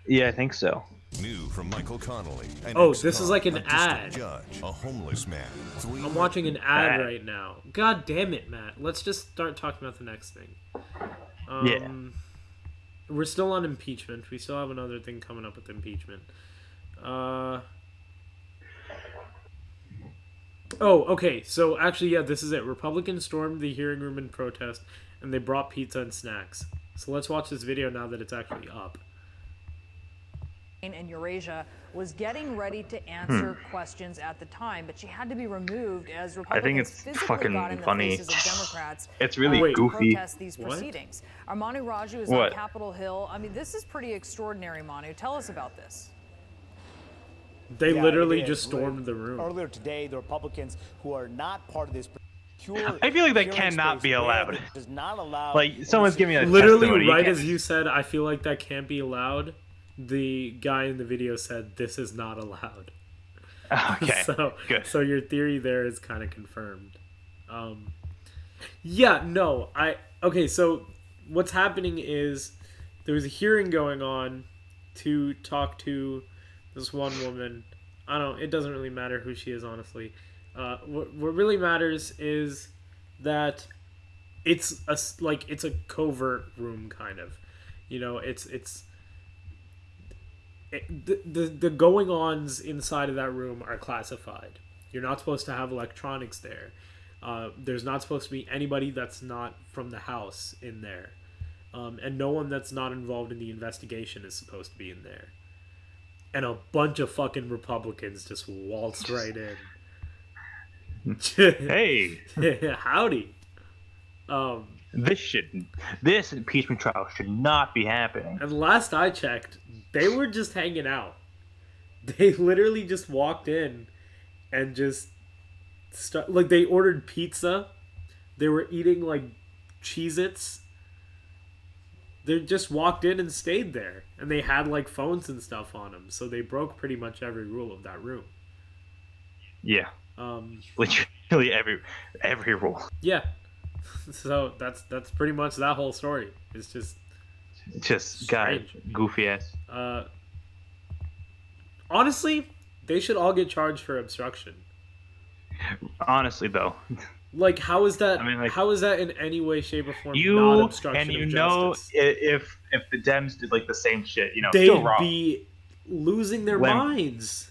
Yeah, I think so. New from Michael Connolly, an Oh, ex-con, this is like an a district ad. judge, a homeless man. 3 I'm watching an ad Bad. right now. God damn it, Matt. Let's just start talking about the next thing. Yeah. We're still on impeachment. We still have another thing coming up with impeachment. Oh, okay. So actually, yeah, this is it. Republicans stormed the hearing room in protest, and they brought pizza and snacks. So let's watch this video now that it's actually up. In Eurasia was getting ready to answer questions at the time, but she had to be removed as Republicans it's physically fucking got in the funny. faces of Democrats. It's really Wait. to goofy. protest these What? proceedings. Manu Raju is What? on Capitol Hill. I mean, this is pretty extraordinary, Manu. Tell us about this. They Yeah, literally it just is. stormed the room. Earlier today, the Republicans who are not part of this pure I feel like that hearing cannot space be where allowed. it does not allow Like, someone's giving me a Literally, testimony. You right can't- as you said, I feel like that can't be allowed. The guy in the video said, "This is not allowed." Okay. So, Good. so your theory there is kind of confirmed. Yeah, no, okay. So what's happening is there was a hearing going on to talk to this one woman. It doesn't really matter who she is, honestly. What really matters is that it's a covert room, kind of. You know, it's the going-ons inside of that room are classified. You're not supposed to have electronics there. There's not supposed to be anybody that's not from the house in there. And no one that's not involved in the investigation is supposed to be in there. And a bunch of fucking Republicans just waltz right in. Hey, Howdy. this impeachment trial should not be happening. And last I checked, they were just hanging out. They literally just walked in and just like they ordered pizza. They were eating like Cheez-Its. They just walked in and stayed there, and they had like phones and stuff on them, so they broke pretty much every rule of that room. Yeah. Literally every rule. Yeah. So that's pretty much that whole story. It's just guy goofy ass. Honestly, they should all get charged for obstruction. Honestly, though, like how is that? I mean, like, how is that in any way, shape, or form not obstruction of justice? If the Dems did like the same shit, they'd still wrong. be losing their minds.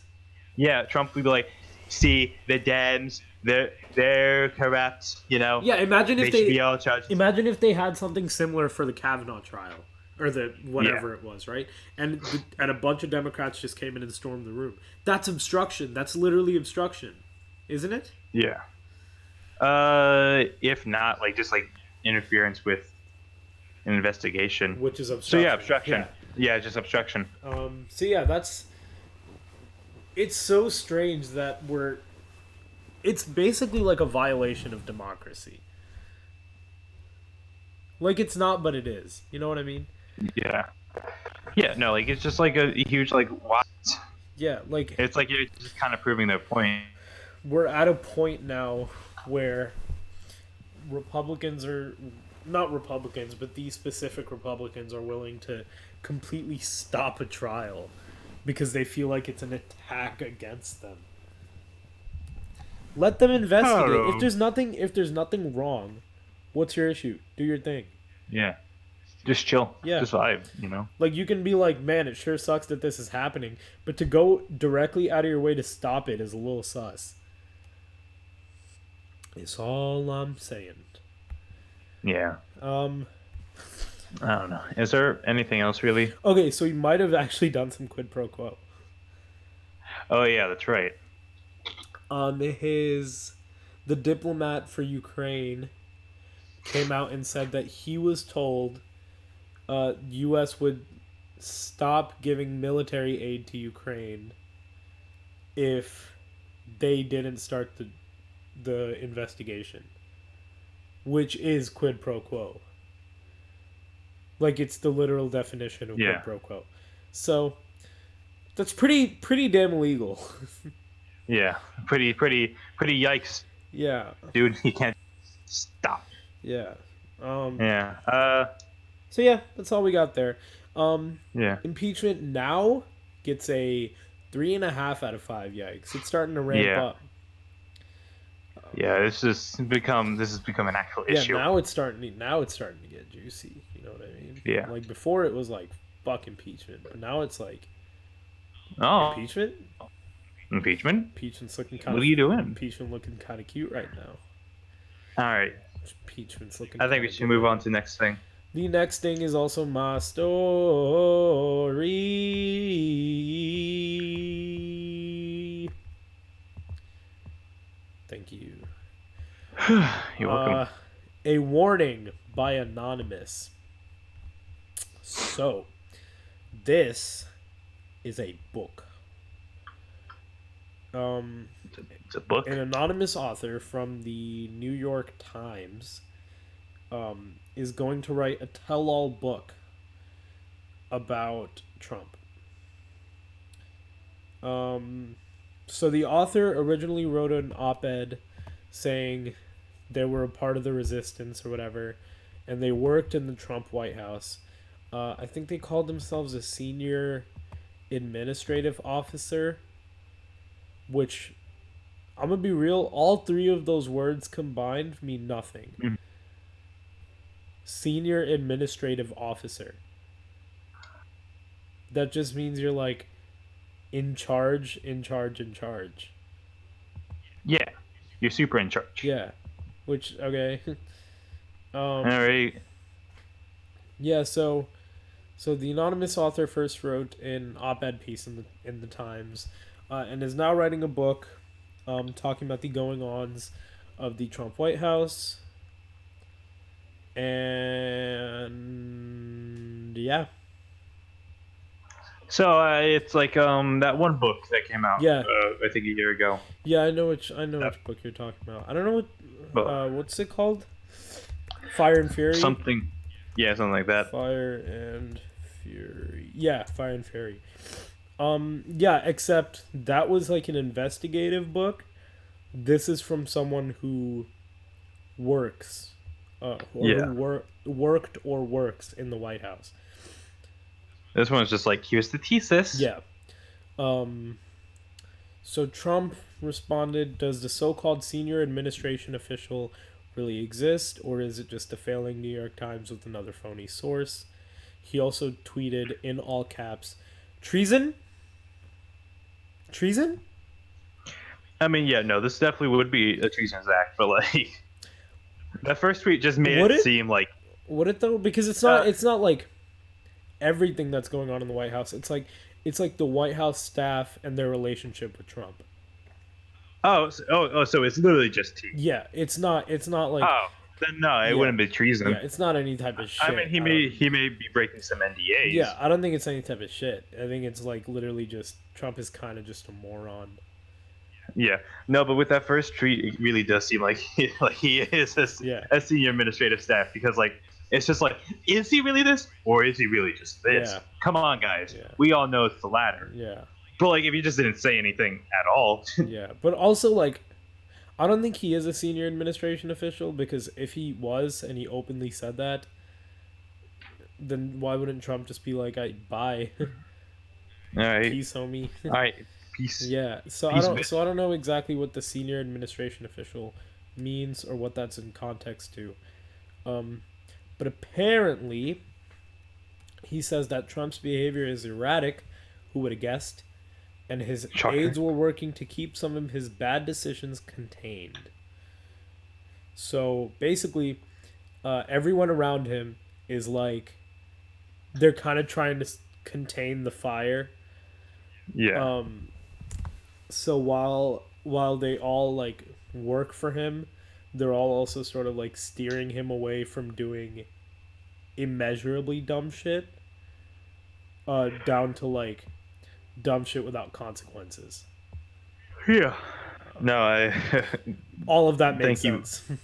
Yeah, Trump would be like, "See, the Dems, they're corrupt." Yeah, imagine if they should be all charged. Imagine if they had something similar for the Kavanaugh trial or the whatever it was, right? And a bunch of Democrats just came in and stormed the room. That's obstruction. That's literally obstruction, isn't it? Yeah. If not, like just like interference with an investigation, which is obstruction. So yeah, obstruction. Yeah, just obstruction. So yeah, it's so strange that it's basically like a violation of democracy. Like it's not, but it is. You know what I mean? Yeah. Yeah, no, like it's just like a huge like what? Yeah, like it's like you're just kind of proving their point. We're at a point now where Republicans are not Republicans, but these specific Republicans are willing to completely stop a trial because they feel like it's an attack against them. Let them investigate. If there's nothing wrong, what's your issue? Do your thing. Yeah. Just chill. Yeah. Just vibe, Like you can be like, man, it sure sucks that this is happening, but to go directly out of your way to stop it is a little sus. It's all I'm saying. Yeah. I don't know. Is there anything else really? Okay, so he might have actually done some quid pro quo. Oh yeah, that's right. The diplomat for Ukraine came out and said that he was told U.S. would stop giving military aid to Ukraine if they didn't start the investigation, which is quid pro quo. Like it's the literal definition of quid pro quo. So that's pretty damn illegal. Yeah, pretty yikes. Yeah, dude, you can't stop. Yeah. Yeah. So yeah, that's all we got there. Yeah. Impeachment now gets a 3.5 out of 5. Yikes! It's starting to ramp up. Yeah, this has become an actual issue. Yeah, now it's starting to get juicy. You know what I mean? Yeah. Like before, it was like fuck impeachment, but now it's like impeachment. Impeachment's looking kind of. What are you doing? Impeachment looking kind of cute right now. All right. Impeachment's looking. I think we should move on to the next thing. The next thing is also my story. Thank you. You're welcome. A warning by Anonymous. So, this is a book. It's a book. An anonymous author from the New York Times is going to write a tell-all book about Trump. So the author originally wrote an op-ed saying they were a part of the resistance or whatever, and they worked in the Trump White House. I think they called themselves a senior administrative officer, which, I'm going to be real, all three of those words combined mean nothing. Mm-hmm. Senior administrative officer. That just means you're like in charge, in charge, in charge. Yeah, you're super in charge. Yeah. Which okay. All um right. yeah, so the anonymous author first wrote an op-ed piece in the Times, and is now writing a book, talking about the going-ons of the Trump White House, and yeah, So it's like that one book that came out yeah, I think a year ago. yeah. I know which That book you're talking about. I don't know book. what's it called? Fire and Fury. Something. Yeah, something like that. Fire and Fury. Yeah, Fire and Fury. Yeah, except that was like an investigative book. This is from someone who works, or Yeah. who worked or works in the White House. This one's just like, here's the thesis. Yeah. So Trump responded, "Does the so-called senior administration official really exist, or is it just a failing New York Times with another phony source?" He also tweeted in all caps, "Treason? Treason?" I mean, yeah, no, this definitely would be a treasonous act, but like, that first tweet just made Would it it? seem like, Would it though? Because it's not like everything that's going on in the White House. It's like the White House staff and their relationship with Trump. so it's literally just tea. Yeah, it's not like Oh, then no, it Yeah. wouldn't be treason. yeah, it's not any type of shit. I mean, he may be breaking some NDAs. Yeah, I don't think it's any type of shit. I think it's like literally just Trump is kind of just a moron. Yeah, no, but with that first tweet, it really does seem like he is Yeah. a senior administrative staff, because like it's just like, is he really this or is he really just this? Yeah. Come on, guys, Yeah. we all know it's the latter. Yeah, But like, if he just didn't say anything at all, yeah, but also like, I don't think he is a senior administration official, because if he was and he openly said that, then why wouldn't Trump just be like, "I bye, all right, peace, homie." all right, peace. Yeah, so Peace, I don't bitch. so I don't know exactly what the senior administration official means or what that's in context to. But apparently he says that Trump's behavior is erratic, who would have guessed, and his Shocker. aides were working to keep some of his bad decisions contained. So basically, everyone around him is like, they're kind of trying to contain the fire. Yeah, So while they all like work for him, they're all also sort of like steering him away from doing immeasurably dumb shit, down to like dumb shit without consequences. yeah. No, I. All of that makes Thank you. sense.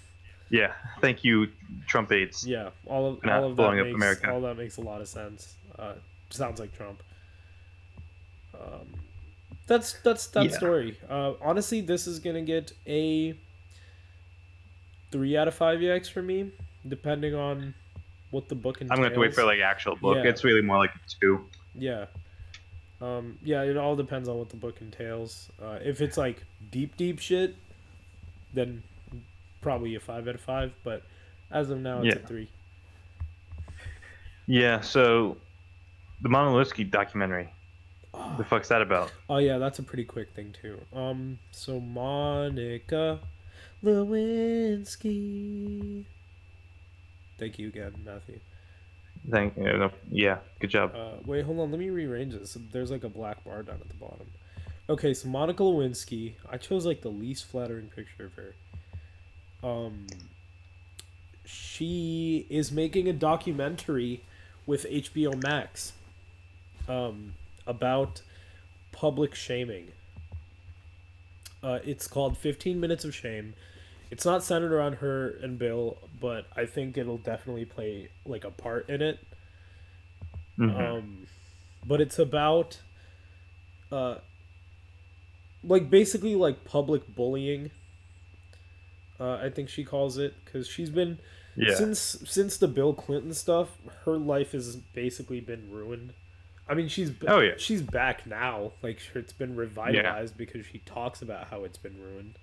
Yeah, thank you, Trump aides. Yeah, all Not of that blowing up makes America. all that makes a lot of sense. Sounds like Trump. That's that Yeah. story. Honestly, this is gonna get a 3 out of 5 yikes for me, depending on what the book entails. I'm gonna have to wait for like actual book. Yeah. It's really more like a 2. Yeah. Yeah, it all depends on what the book entails. If it's like deep shit, then probably a 5 out of 5. But as of now, it's a Yeah. 3. Yeah. So, the Monolitsky documentary. The fuck's that about? Oh yeah, that's a pretty quick thing too. So Monica Lewinsky. Thank you again, Matthew. Thank you. Yeah, good job. Wait, hold on. Let me rearrange this. There's like a black bar down at the bottom. Okay, so Monica Lewinsky. I chose like the least flattering picture of her. She is making a documentary with HBO Max. About public shaming. It's called 15 Minutes of Shame. It's not centered around her and Bill, but I think it'll definitely play like a part in it. But it's about like basically like public bullying. I think she calls it, because she's been Yeah. since the Bill Clinton stuff, her life has basically been ruined. I mean, Oh, yeah. she's back now. Like, it's been revitalized because she talks about how it's been ruined.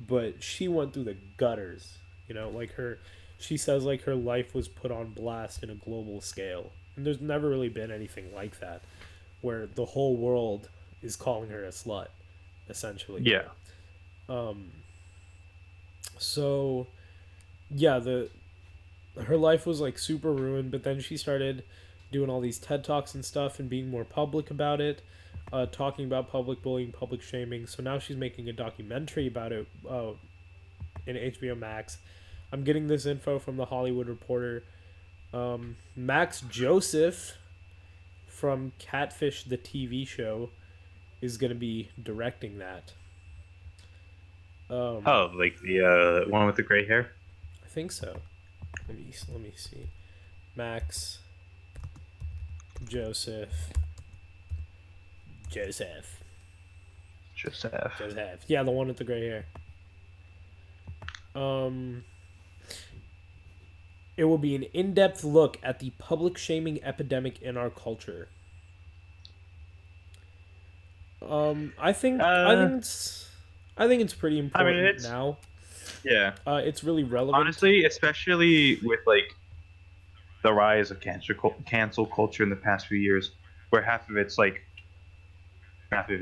But she went through the gutters. You know, like she says like her life was put on blast in a global scale, and there's never really been anything like that. where the whole world is calling her a slut, essentially. Yeah. So yeah, her life was like super ruined, but then she started doing all these TED Talks and stuff and being more public about it, talking about public bullying, public shaming. So now she's making a documentary about it in HBO Max. I'm getting this info from the Hollywood Reporter. Max Joseph from Catfish, the TV show, is going to be directing that. Oh, like the one with the gray hair? I think so. Let me see. Max Joseph. Joseph. Yeah, the one with the gray hair. It will be an in-depth look at the public shaming epidemic in our culture. I think it's pretty important now. Yeah. It's really relevant. Honestly, especially with like the rise of cancel culture in the past few years, where half of it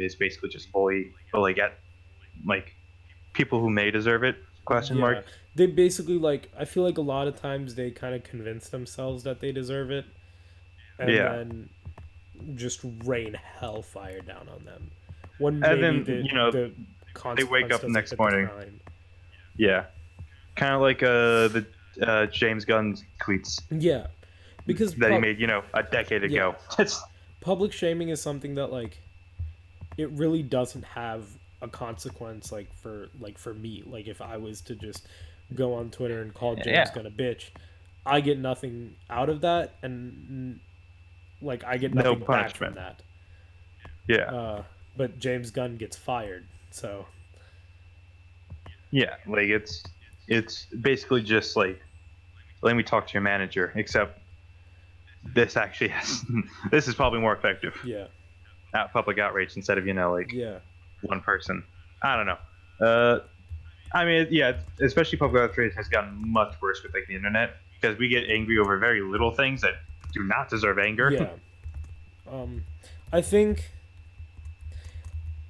is basically just bully, but like at like people who may deserve it? Question mark. They basically I feel like a lot of times they kind of convince themselves that they deserve it, and then just rain hellfire down on them. When maybe the they wake up the next morning. Yeah, kind of like the James Gunn tweets. Yeah, because that he made a decade ago. Public shaming is something that it really doesn't have a consequence for me. Like if I was to just go on Twitter and call James Gunn a bitch, I get nothing out of that, and I get nothing back from that. Yeah. But James Gunn gets fired, so. Yeah, it's basically just let me talk to your manager. Except this actually this is probably more effective. Yeah. Public outrage instead of one person. I don't know. I mean, yeah, especially public outrage has gotten much worse with the internet because we get angry over very little things that do not deserve anger. Yeah. I think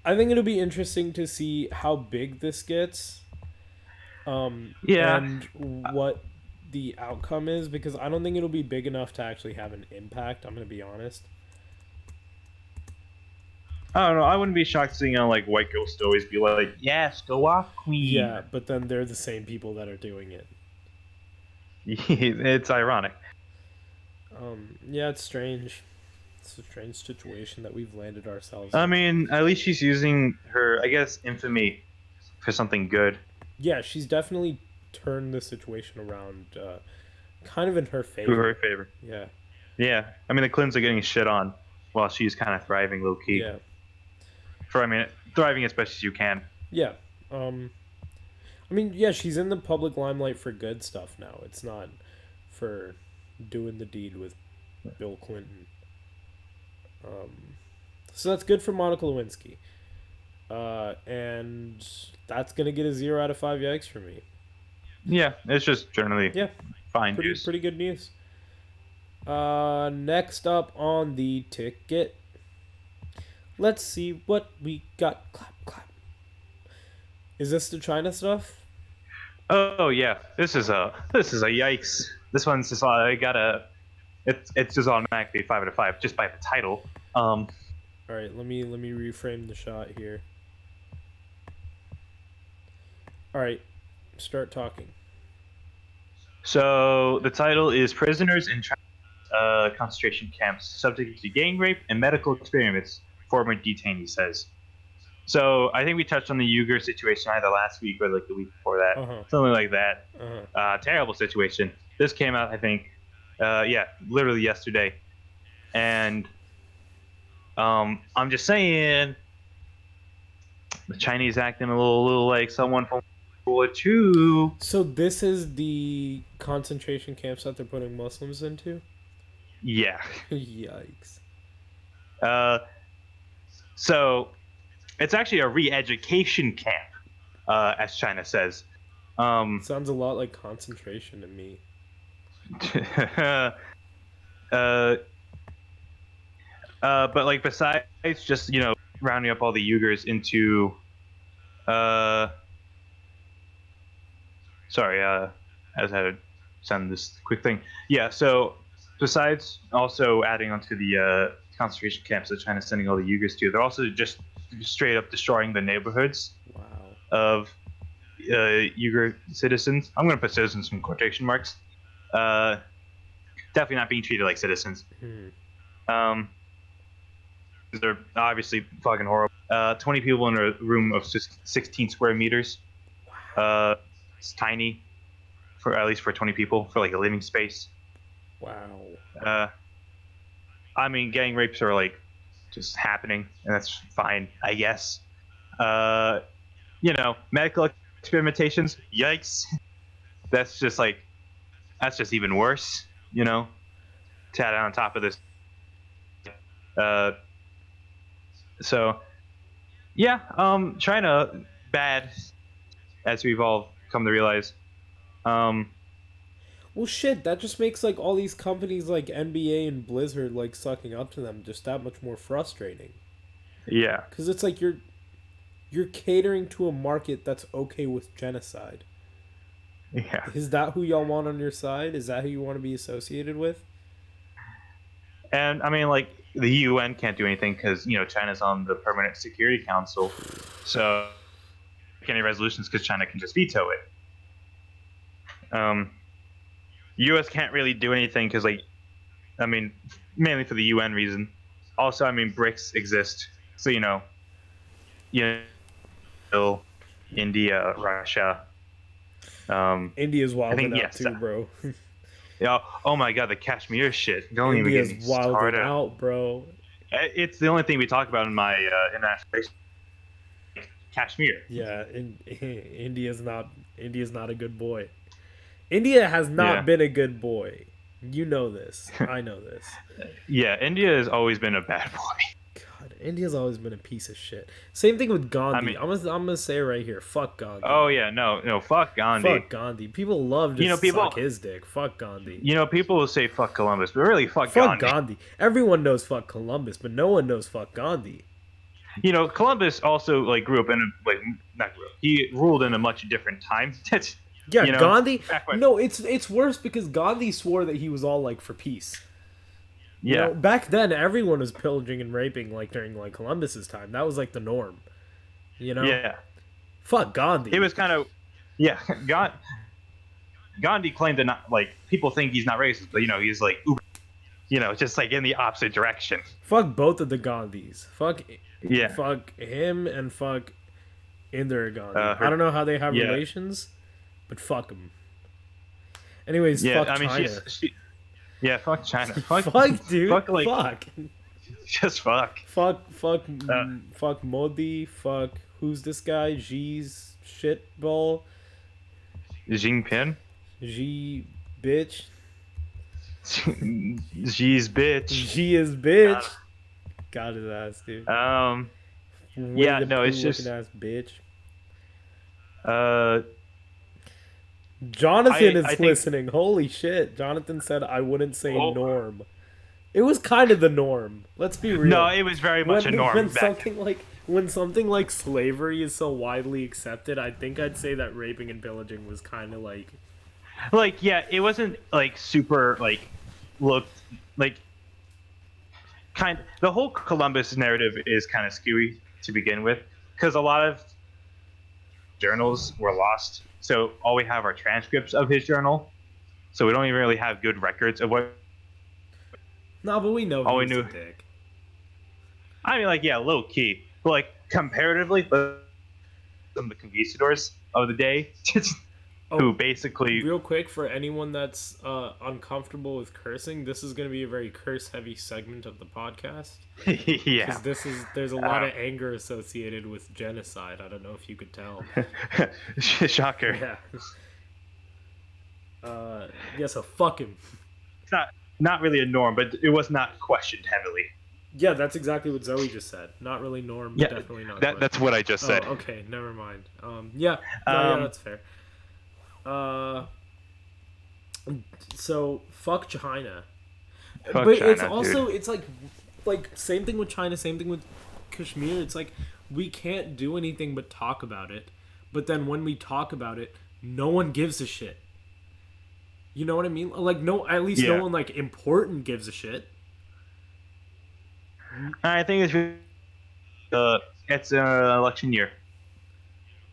it'll be interesting to see how big this gets. And what the outcome is, because I don't think it'll be big enough to actually have an impact. I'm gonna be honest. I don't know. I wouldn't be shocked seeing white girls still always be like, "Yes, go off, queen." Yeah, but then they're the same people that are doing it. It's ironic. Yeah, it's strange. It's a strange situation that we've landed ourselves in. I mean, at least she's using her, I guess, infamy for something good. Yeah, she's definitely turned the situation around, kind of in her favor. To her favor. Yeah. Yeah. I mean, the Clintons are getting shit on while she's kind of thriving low key. Yeah. Thriving as best as you can. Yeah. I mean, yeah, she's in the public limelight for good stuff now. It's not for doing the deed with Bill Clinton. So that's good for Monica Lewinsky. And that's going to get a 0 out of 5 yikes for me. Yeah, it's just generally fine news. Pretty good news. Next up on the ticket, let's see what we got. Clap, clap. Is this the China stuff? Oh yeah, this is a yikes. This one's just it's just automatically 5 out of 5 just by the title. All right, let me reframe the shot here. All right, start talking. So the title is "Prisoners in China's Concentration Camps Subject to Gang Rape and Medical Experiments," former detainee says. So I think we touched on the Uyghur situation either last week or the week before that, something like that. Terrible situation. This came out, I think, literally yesterday, and I'm just saying, the Chinese acting a little like someone from World War II. So this is the concentration camps that they're putting Muslims into? Yeah. Yikes. So it's actually a re-education camp, as China says. Sounds a lot like concentration to me. But like besides just rounding up all the Uyghurs into sorry, I just had to send this quick thing. Yeah, so besides also adding onto the concentration camps that China's sending all the Uyghurs to, they're also just straight up destroying the neighborhoods Wow. of Uyghur citizens. I'm going to put citizens in quotation marks. Definitely not being treated like citizens. Um, they're obviously fucking horrible. 20 people in a room of 16 square meters. It's tiny, for at least for 20 people, for like a living space. Wow. I mean, gang rapes are like just happening, and that's fine, I guess. Medical experimentations, yikes. That's just even worse, to add on top of this. Uh, so yeah, China bad, as we've all come to realize. Well, shit, that just makes like all these companies like NBA and Blizzard like sucking up to them just that much more frustrating. Yeah. Because it's like you're catering to a market that's okay with genocide. Yeah. Is that who y'all want on your side? Is that who you want to be associated with? And I mean, like, the UN can't do anything because China's on the Permanent Security Council, so any resolutions because China can just veto it. U.S. can't really do anything because, mainly for the UN reason. Also, BRICS exist, so India, Russia. India's wilding out yes, too, bro. Yeah. Oh my God, the Kashmir shit. Don't India's even get me wilding started. out, bro. It's the only thing we talk about in my international. Kashmir. Yeah, India's not a good boy. India has not been a good boy. You know this. I know this. Yeah, India has always been a bad boy. God, India's always been a piece of shit. Same thing with Gandhi. I'm gonna say it right here. Fuck Gandhi. Oh yeah, no, fuck Gandhi. Fuck Gandhi. People love to suck his dick. Fuck Gandhi. People will say fuck Columbus, but really fuck Gandhi. Everyone knows fuck Columbus, but no one knows fuck Gandhi. Columbus also grew up in not grew up. He ruled in a much different time. Yeah, Gandhi. No, it's worse because Gandhi swore that he was all for peace. Yeah. Back then everyone was pillaging and raping during Columbus's time. That was the norm. Yeah. Fuck Gandhi. It was kind of Gandhi claimed to not people think he's not racist, but he's just in the opposite direction. Fuck both of the Gandhis. Fuck him and fuck Indira Gandhi. I don't know how they have relations, but fuck them. Anyways, fuck China. Fuck China. Fuck, dude. Fuck. Just fuck. Fuck Modi. Fuck, who's this guy? Xi's shitball. Jinping. Xi bitch. Xi's bitch. Xi is bitch. Got his ass, dude. It's just ass bitch. Jonathan is listening. Holy shit. Jonathan said I wouldn't say norm. It was kind of the norm. Let's be real. No, it was very much a norm. When something like slavery is so widely accepted, I think I'd say that raping and pillaging was kind of it wasn't super the whole Columbus narrative is kind of skewy to begin with because a lot of journals were lost. So all we have are transcripts of his journal. So we don't even really have good records of what. No, but we know he was a dick. Low key, but comparatively, some of the conquistadors of the day, who basically. Real quick, for anyone that's uncomfortable with cursing, this is going to be a very curse-heavy segment of the podcast. Yeah. Because there's a lot of anger associated with genocide. I don't know if you could tell. Shocker. Yeah. So fuck him. It's not really a norm, but it was not questioned heavily. Yeah, that's exactly what Zoe just said. Not really norm, but definitely not. That's what I just said. Okay, never mind. Yeah, that's fair. So fuck China. Fuck but China, it's also dude. it's like, same thing with China, same thing with Kashmir. It's like, we can't do anything but talk about it. But then when we talk about it, no one gives a shit. You know what I mean? Like, no, at least no one, like, important gives a shit. I think it's an election year.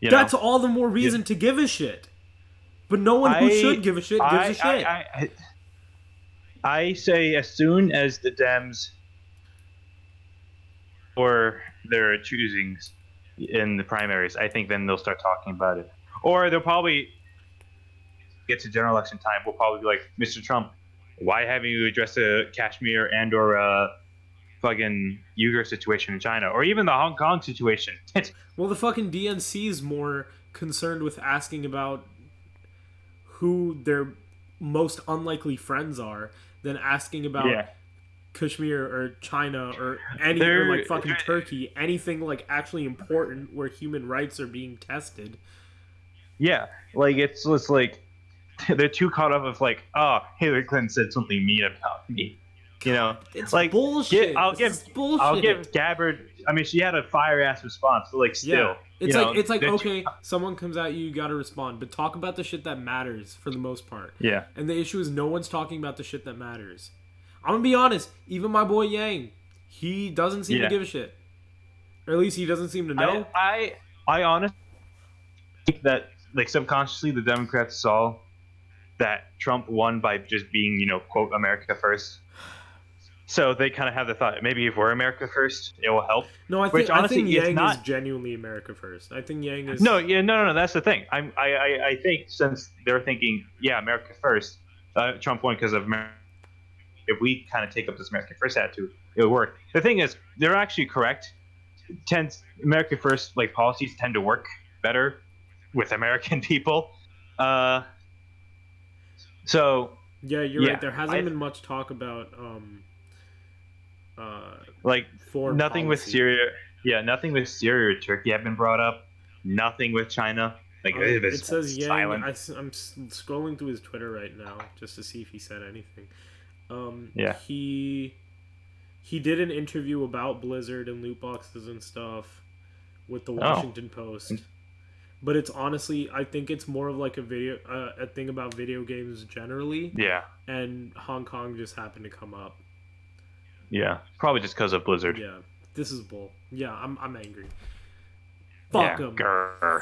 That's all the more reason to give a shit. But no one who should give a shit gives a shit. I say as soon as the Dems or their choosings in the primaries, I think then they'll start talking about it. Or they'll probably get to general election time. We'll probably be like, Mr. Trump, why haven't you addressed the Kashmir and or fucking Uyghur situation in China, or even the Hong Kong situation? Well, the fucking DNC is more concerned with asking about who their most unlikely friends are than asking about Kashmir or China or any or like fucking Turkey, anything like actually important where human rights are being tested. Yeah, like it's like they're too caught up with like, oh, Hillary Clinton said something mean about me. You know, it's like bullshit. I'll give Gabbard. I mean, she had a fire ass response, but like still, it's like okay, someone comes at you, you got to respond, but talk about the shit that matters for the most part. Yeah. And the issue is no one's talking about the shit that matters. I'm gonna be honest. Even my boy Yang, he doesn't seem to give a shit, or at least he doesn't seem to know. I honestly think that like subconsciously the Democrats saw that Trump won by just being quote America first. So they kind of have the thought, maybe if we're America first, it will help. No, I think Yang is genuinely America first. I think Yang is... No. That's the thing. I think since they're thinking, America first, Trump won because of America. If we kind of take up this America first attitude, it'll work. The thing is, they're actually correct. America first like policies tend to work better with American people. So yeah, you're right. There hasn't been much talk about like policy. Nothing with Syria. Yeah, nothing with Syria or Turkey have been brought up. Nothing with China. Like it says silent. I'm scrolling through his Twitter right now just to see if he said anything. He did an interview about Blizzard and loot boxes and stuff with the Washington Post. But it's honestly, I think it's more of like a thing about video games generally. Yeah. And Hong Kong just happened to come up. Yeah, probably just because of Blizzard. Yeah, this is bull. Yeah, I'm angry. Fuck them.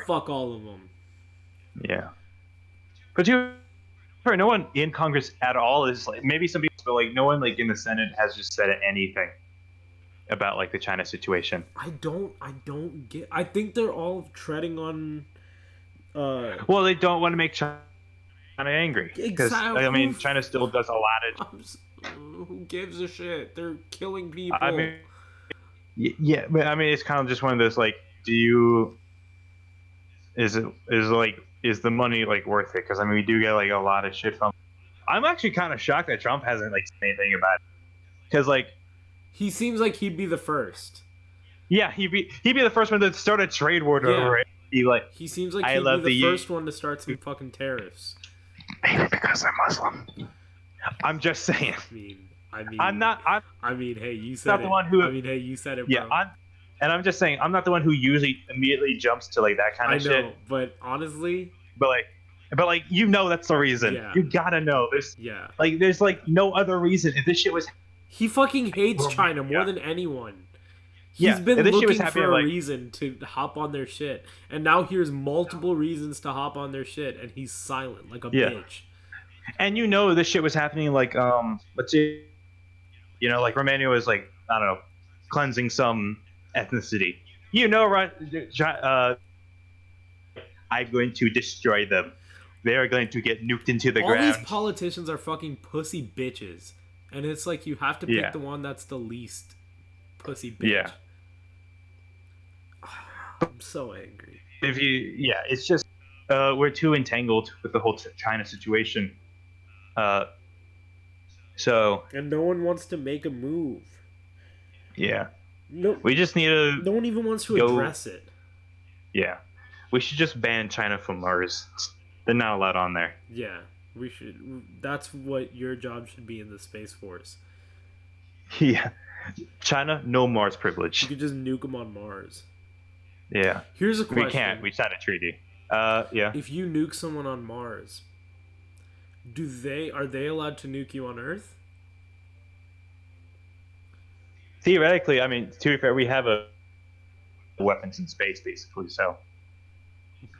Fuck all of them. Yeah. But no one in Congress at all is like, maybe some people, but like no one like in the Senate has just said anything about like the China situation. I don't get. I think they're all treading on. Well, they don't want to make China angry because I mean China still does a lot of. Who gives a shit? They're killing people. I mean, yeah, but I mean it's kind of just one of those like, is the money like worth it? Because I mean we do get like a lot of shit from. I'm actually kind of shocked that Trump hasn't like said anything about it, because like. He seems like he'd be the first. Yeah, he'd be the first one to start a trade war over it. He seems like he'd be the first one to start some fucking tariffs. Maybe because they're Muslim. I'm just saying. Hey, you said it. Hey, you said it, bro. Yeah, I'm just saying, I'm not the one who usually immediately jumps to like that kind of shit. I know, but honestly, but that's the reason. Yeah. You gotta know. There's like no other reason. If this shit was. He fucking hates China more than anyone. He's been looking for a reason to hop on their shit. And now here's multiple reasons to hop on their shit, and he's silent like a bitch. And this shit was happening like, let's see, like Romania was like, I don't know, cleansing some ethnicity. I'm going to destroy them. They are going to get nuked into the ground. All these politicians are fucking pussy bitches. And it's like you have to pick the one that's the least pussy bitch. Yeah. I'm so angry. It's just we're too entangled with the whole China situation. And no one wants to make a move. Yeah. No. We just need to. No one even wants to address it. Yeah. We should just ban China from Mars. They're not allowed on there. Yeah. We should. That's what your job should be in the Space Force. Yeah. China, no Mars You privilege. could just nuke them on Mars. Yeah, Here's a question. we can't. We signed a treaty. Yeah. If you nuke someone on Mars, are they allowed to nuke you on Earth? Theoretically, I mean, to be fair, we have weapons in space, basically. So,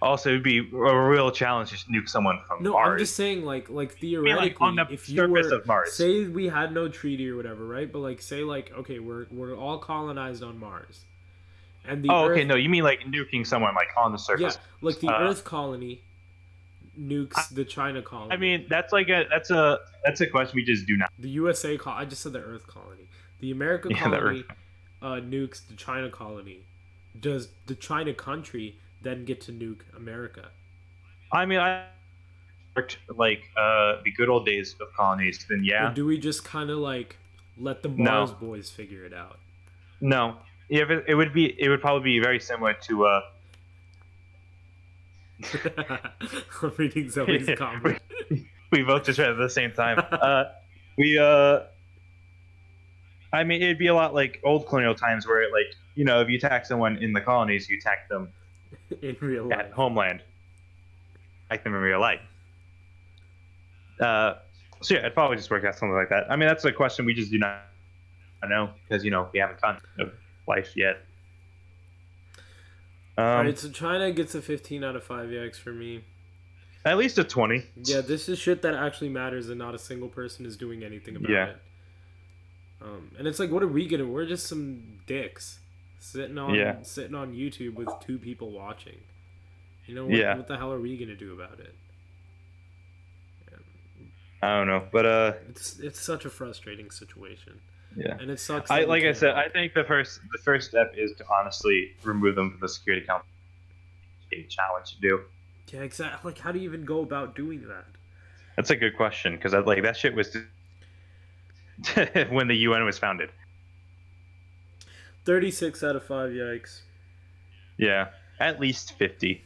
also, it'd be a real challenge to nuke someone from No, Mars. I'm just saying, like I mean, theoretically, on the if you surface were, of Mars. say we had no treaty or whatever, right? But like, say like, okay, we're all colonized on Mars, and the Oh, Earth, okay. No, you mean like nuking someone like on the yeah, surface? like the Uh, Earth colony nukes the China colony. I mean, that's a question we just do not. The USA I just said the Earth colony. The America Yeah, the colony nukes the China colony. Does the China country then get to nuke America? I mean, I worked like the good old days of colonies. Then Or yeah, do we just kind of like let the No. Mars boys figure it out? no. Yeah, it would probably be very similar to I'm reading Zoe's comment. we both just read at the same time. We I mean, it'd be a lot like old colonial times where, like, you know, if you attack someone in the colonies, you attack them In real life. at homeland. Attack them in real life. So yeah, it'd probably just work out something like that. I mean, that's a question we just do not know because, you know, we haven't found of life yet. Alright, so China gets a 15 out of 5 yikes for me. At least a 20. Yeah, this is shit that actually matters and not a single person is doing anything about Yeah. it. And it's like, what are we gonna? We're just some dicks sitting on YouTube with 2 people watching. You know what the hell are we gonna do about it? I don't know, but It's such a frustrating situation. yeah. And it sucks. I that we like I can't said, help. I think the first step is to honestly remove them from the Security Council. A challenge to do. Yeah, exactly. Like, how do you even go about doing that? That's a good question because like that shit was when the UN was founded. 36 out of 5 yikes. Yeah, at least 50.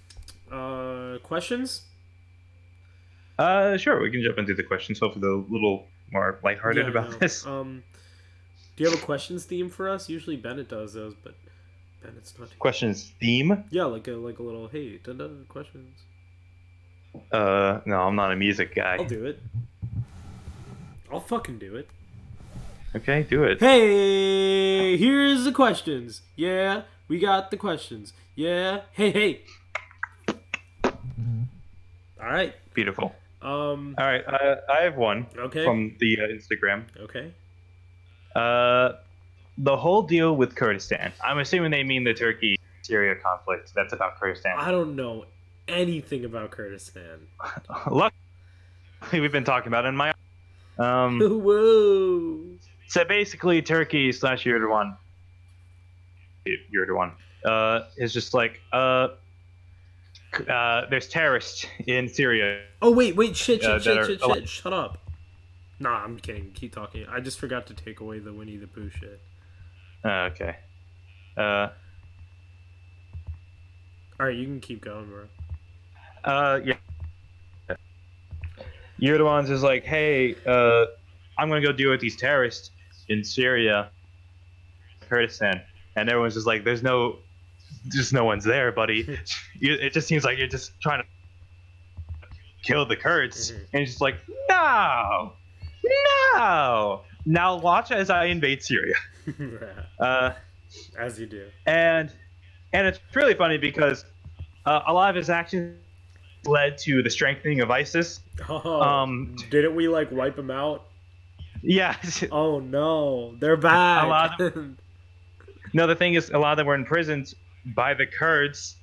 Questions? Sure, we can jump into the questions. Hopefully, they're a little more lighthearted Yeah, about no. this. Do you have a questions theme for us? Usually Bennett does those, but Bennett's not. Questions theme? Yeah, like a little hey, questions. No, I'm not a music guy. I'll do it. I'll fucking do it. Okay, do it. Hey, here's the questions. Yeah, we got the questions. Yeah, hey. All right. Beautiful. All right, I have one. Okay. From the Instagram. Okay. The whole deal with Kurdistan. I'm assuming they mean the Turkey-Syria conflict. That's about Kurdistan. I don't know anything about Kurdistan. Luckily, we've been talking about it in my. Whoa. So basically, Turkey / Erdogan is just like there's terrorists in Syria. Oh wait, shit, that shut up. Nah, I'm kidding. Keep talking. I just forgot to take away the Winnie the Pooh shit. Okay. Alright, you can keep going, bro. Yeah. Erdogan's is like, hey, I'm gonna go deal with these terrorists in Syria, Kurdistan, and everyone's just like, there's no one's there, buddy. It just seems like you're just trying to kill the Kurds, and he's just like, no. Now watch as I invade Syria. As you do. And it's really funny because a lot of his actions led to the strengthening of ISIS. Didn't we like wipe them out? Yeah. Oh no, they're back. A lot of them, no, the thing is, a lot of them were imprisoned by the Kurds.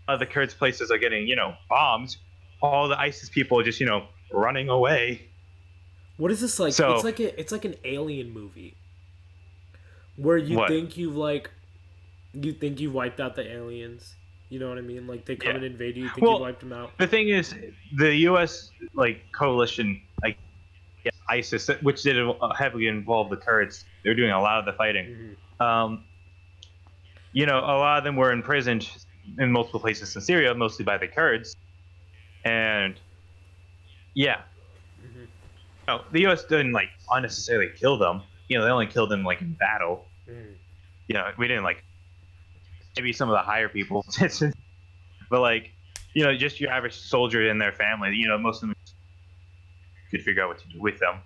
The Kurds' places are getting, bombed. All the ISIS people are just, running away. What is this like? So, it's like an alien movie, where you think you've wiped out the aliens. You know what I mean? Like they come and invade you. You think you wiped them out. The thing is, the U.S. coalition, ISIS, which did heavily involve the Kurds, they were doing a lot of the fighting. A lot of them were imprisoned in multiple places in Syria, mostly by the Kurds, and the U.S. didn't unnecessarily kill them. they only killed him like in battle. We didn't like maybe some of the higher people, but like just your average soldier and their family. Most of them could figure out what to do with them.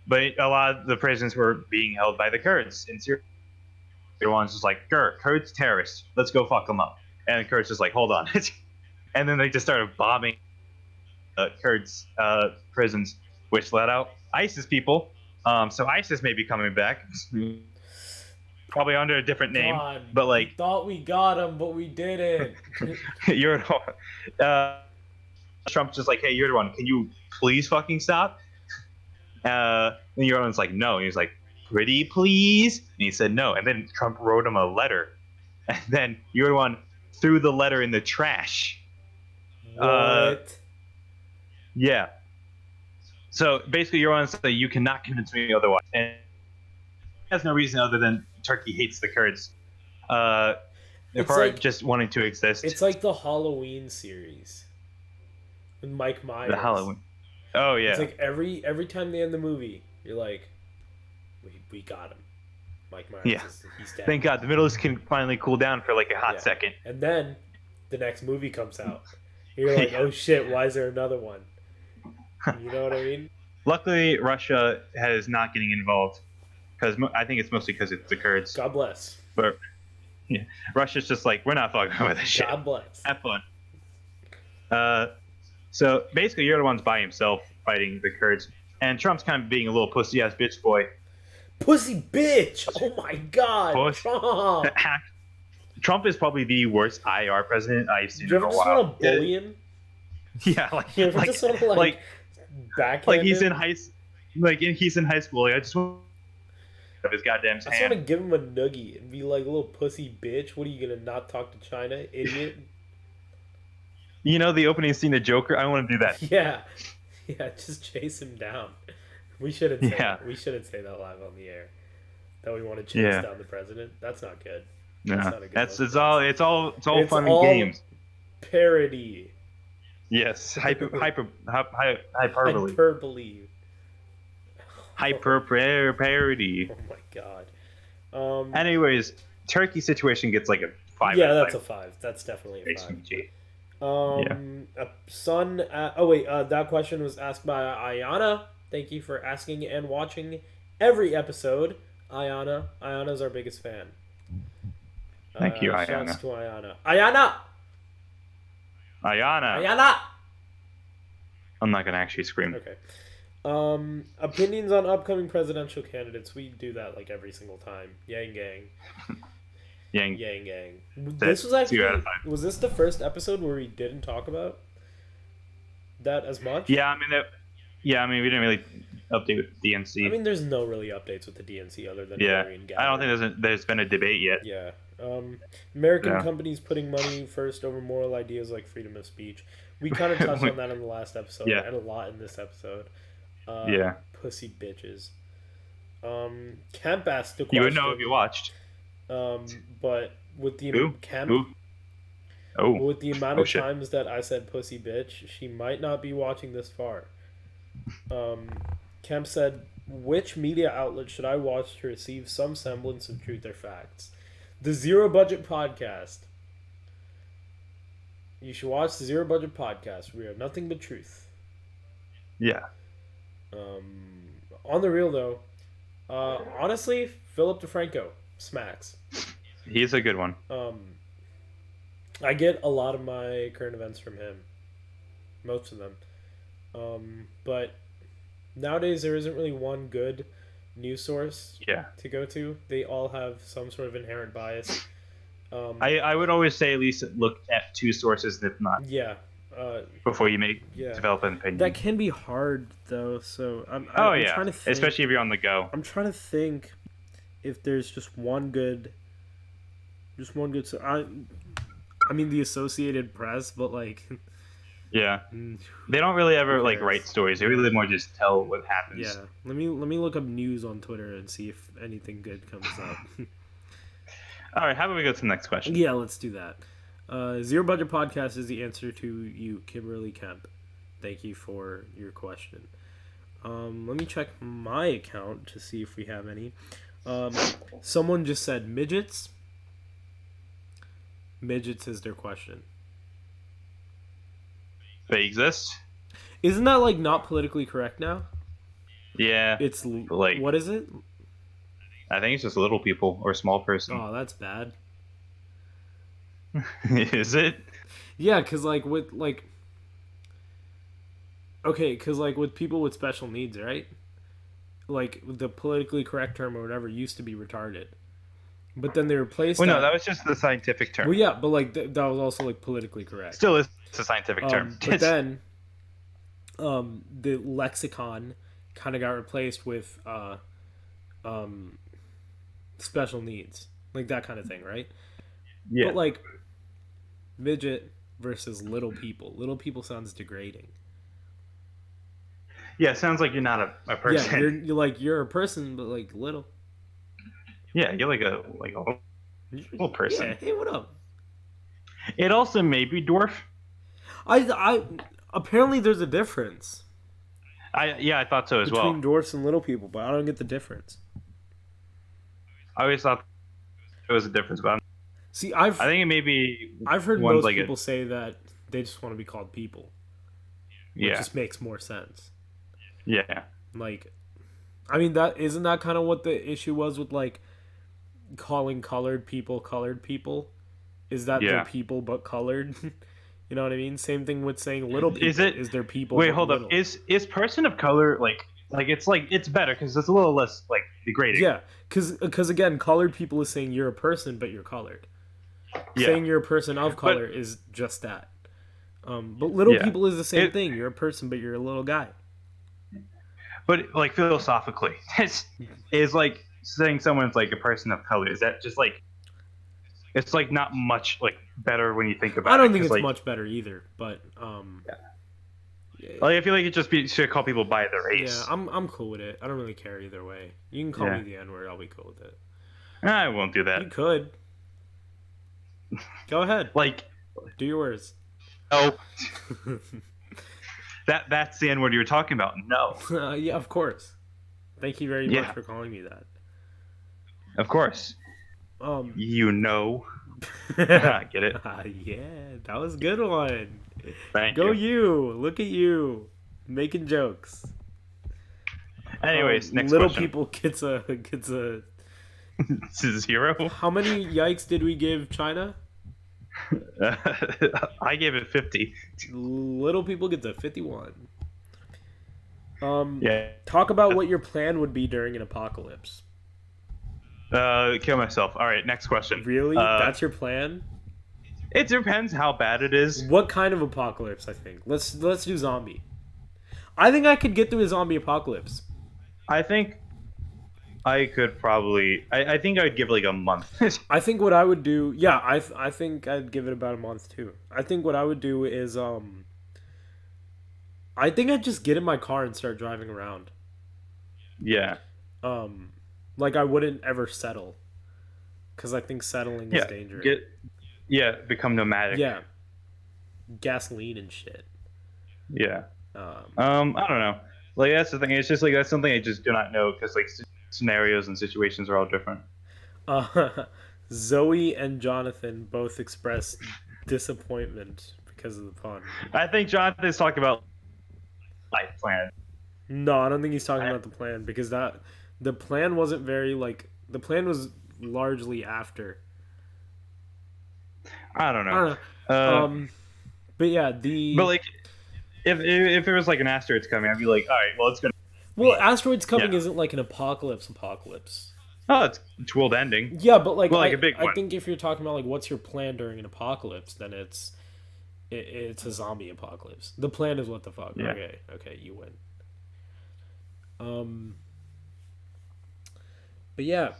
But a lot of the prisons were being held by the Kurds in Syria. Everyone's just like, Kurds terrorists, let's go fuck them up. And the Kurds just like, hold on. And then they just started bombing Kurds prisons, which let out ISIS people. So ISIS may be coming back, probably under a different name. God, but like, we thought we got him, but we didn't. Trump's just like, hey, Erdogan, can you please fucking stop? And Erdogan's like, no. And he's like, pretty please? And he said no. And then Trump wrote him a letter. And then Erdogan threw the letter in the trash. What? Yeah. So basically, Erdogan said, you cannot convince me otherwise. And he has no reason other than Turkey hates the Kurds. They're like, just wanting to exist. It's like the Halloween series with Mike Myers. The Halloween. Oh yeah. It's like every time they end the movie, you're like, we got him. Mike Myers. Yeah. He's dead. Thank God the Middle East can finally cool down for like a hot second. And then the next movie comes out. You're like, oh shit, why is there another one? You know what I mean? Luckily, Russia is not getting involved because I think it's mostly because it's the Kurds. God bless. But yeah, Russia's just like, we're not fucking with this shit. God bless. Have fun. So basically, Erdogan's by himself fighting the Kurds, and Trump's kind of being a little pussy ass bitch boy. Pussy bitch! Oh my God, Trump! Trump is probably the worst IR president I've seen Do you in ever a just while. want to bully him? Yeah, You ever just want to backhand like he's him? he's in high school. Like, I just want of his goddamn I just want hand. to give him a noogie and be like, little pussy bitch. What are you gonna not talk to China, idiot? The opening scene of Joker. I want to do that. Yeah, just chase him down. We shouldn't say Yeah. we shouldn't say that live on the air. That we want to chase down the president. That's not good. No, That's not a good it's look. all It's fun all and games. Parody. Yes, hyperbole. Hyperbole. Parody. Oh my God. Anyways, Turkey situation gets like a 5. Yeah, that's a 5. That's definitely a 5. HMG. That question was asked by Ayana. Thank you for asking and watching every episode. Ayana's our biggest fan. Thank you, Ayana. Shouts to Ayana. Ayana. I'm not gonna actually scream. Okay. Opinions on upcoming presidential candidates. We do that like every single time. Yang gang. Yang gang. This was actually 2 out of 5. Was this the first episode where we didn't talk about that as much? Yeah, I mean, we didn't really update with DNC. I mean, there's no really updates with the DNC other than I don't think there's been a debate yet. Yeah. American companies putting money first over moral ideas like freedom of speech. We kind of touched on that in the last episode and a lot in this episode. Pussy bitches. Kemp asked the question. You would know if you watched. But with the with the amount of times that I said pussy bitch, she might not be watching this far. Kemp said, which media outlet should I watch to receive some semblance of truth or facts? The Zero Budget Podcast. You should watch the Zero Budget Podcast. We have nothing but truth. Yeah. On the real though, honestly, Philip DeFranco smacks. He's a good one. I get a lot of my current events from him. Most of them. But nowadays there isn't really one good news source to go to. They all have some sort of inherent bias. I would always say at least look at 2 sources, if not. Before you develop an opinion. That can be hard though. So I'm trying to think, especially if you're on the go. I'm trying to think if there's just one good. I mean the Associated Press, but like. Yeah, they don't really ever write stories. They really more just tell what happens. Yeah, let me look up news on Twitter and see if anything good comes up. All right, how about we go to the next question? Yeah, let's do that. Zero Budget Podcast is the answer to you, Kimberly Kemp. Thank you for your question. Let me check my account to see if we have any. Someone just said midgets. Midgets is their question. They exist. Isn't that like not politically correct now? Yeah. It's like what is it? I think it's just little people or small person. Oh, that's bad. Is it? Yeah, because like with like. Okay, because like with people with special needs, right? Like the politically correct term or whatever used to be retarded, but then they replaced. Well, no, that was just the scientific term. Well, yeah, but like that was also like politically correct. Still is a scientific term. But then, the lexicon kind of got replaced with special needs, like that kind of thing, right? Yeah. But like midget versus little people. Little people sounds degrading. Yeah, it sounds like you're not a person. Yeah, you're a person, but like little. Yeah, you're like a little person. Yeah, hey, what up? It also may be dwarf. I apparently there's a difference I thought so as well. between dwarfs and little people, but I don't get the difference. I always thought there was a difference, but See, I think it may be. I've heard one's most like people say that they just want to be called people. Which Yeah. just makes more sense. Yeah. Like, I mean, that isn't that kind of what the issue was with like calling colored people. Is that Yeah. they're people but colored? You know what I mean? Same thing with saying little people. Is there people? Wait, but hold little. up. Is person of color like it's better because it's a little less like degrading. Yeah, because again, colored people is saying you're a person but you're colored. Yeah. Saying you're a person of color is just that. But little Yeah. people is the same thing. You're a person but you're a little guy. But like philosophically, is like saying someone's like a person of color. Is that just like it's like not much like better when you think about it? I don't think 'cause, it's like, much better either, but Like I feel like it just should call people by their race. yeah, I'm cool with it. I don't really care either way. You can call me the N-word, I'll be cool with it. I won't do You that. could. Go ahead. Like Do your words. oh, that's the N-word you were talking about. No, Yeah, of course. Thank you very Yeah. much for calling me that. of course. You know. Yeah, Get it? that was a good one. Thank Go you. you. Look at you. Making jokes. Anyways, next little question. people gets a This is 0. How many yikes did we give China? I gave it 50. Little people gets a 51. Yeah. Talk about what your plan would be during an apocalypse. Kill myself. All right, next question. Really? That's your plan? It depends how bad it is. What kind of apocalypse, I think? Let's do zombie. I think I could get through a zombie apocalypse. I think I could probably. I think I'd give like a month. I think what I would do, yeah, I think I'd give it about a month too. I think what I would do is I think I'd just get in my car and start driving around. Yeah. Like I wouldn't ever settle, because I think settling is dangerous. Become nomadic. Yeah, gasoline and shit. Yeah. I don't know. Like that's the thing. It's just like that's something I just do not know because like scenarios and situations are all different. Zoe and Jonathan both expressed disappointment because of the pun. I think Jonathan's talking about life plan. No, I don't think he's talking about the plan because the plan wasn't very like the plan was largely after. I don't know. But yeah, But like, if there was like an asteroid's coming, I'd be like, all right, well, it's gonna. Well, asteroids coming isn't like an apocalypse. Oh, it's world ending. Yeah, but like, a big one. I think if you're talking about like what's your plan during an apocalypse, then it's a zombie apocalypse. The plan is what the fuck. Yeah. Okay, you win. But yeah,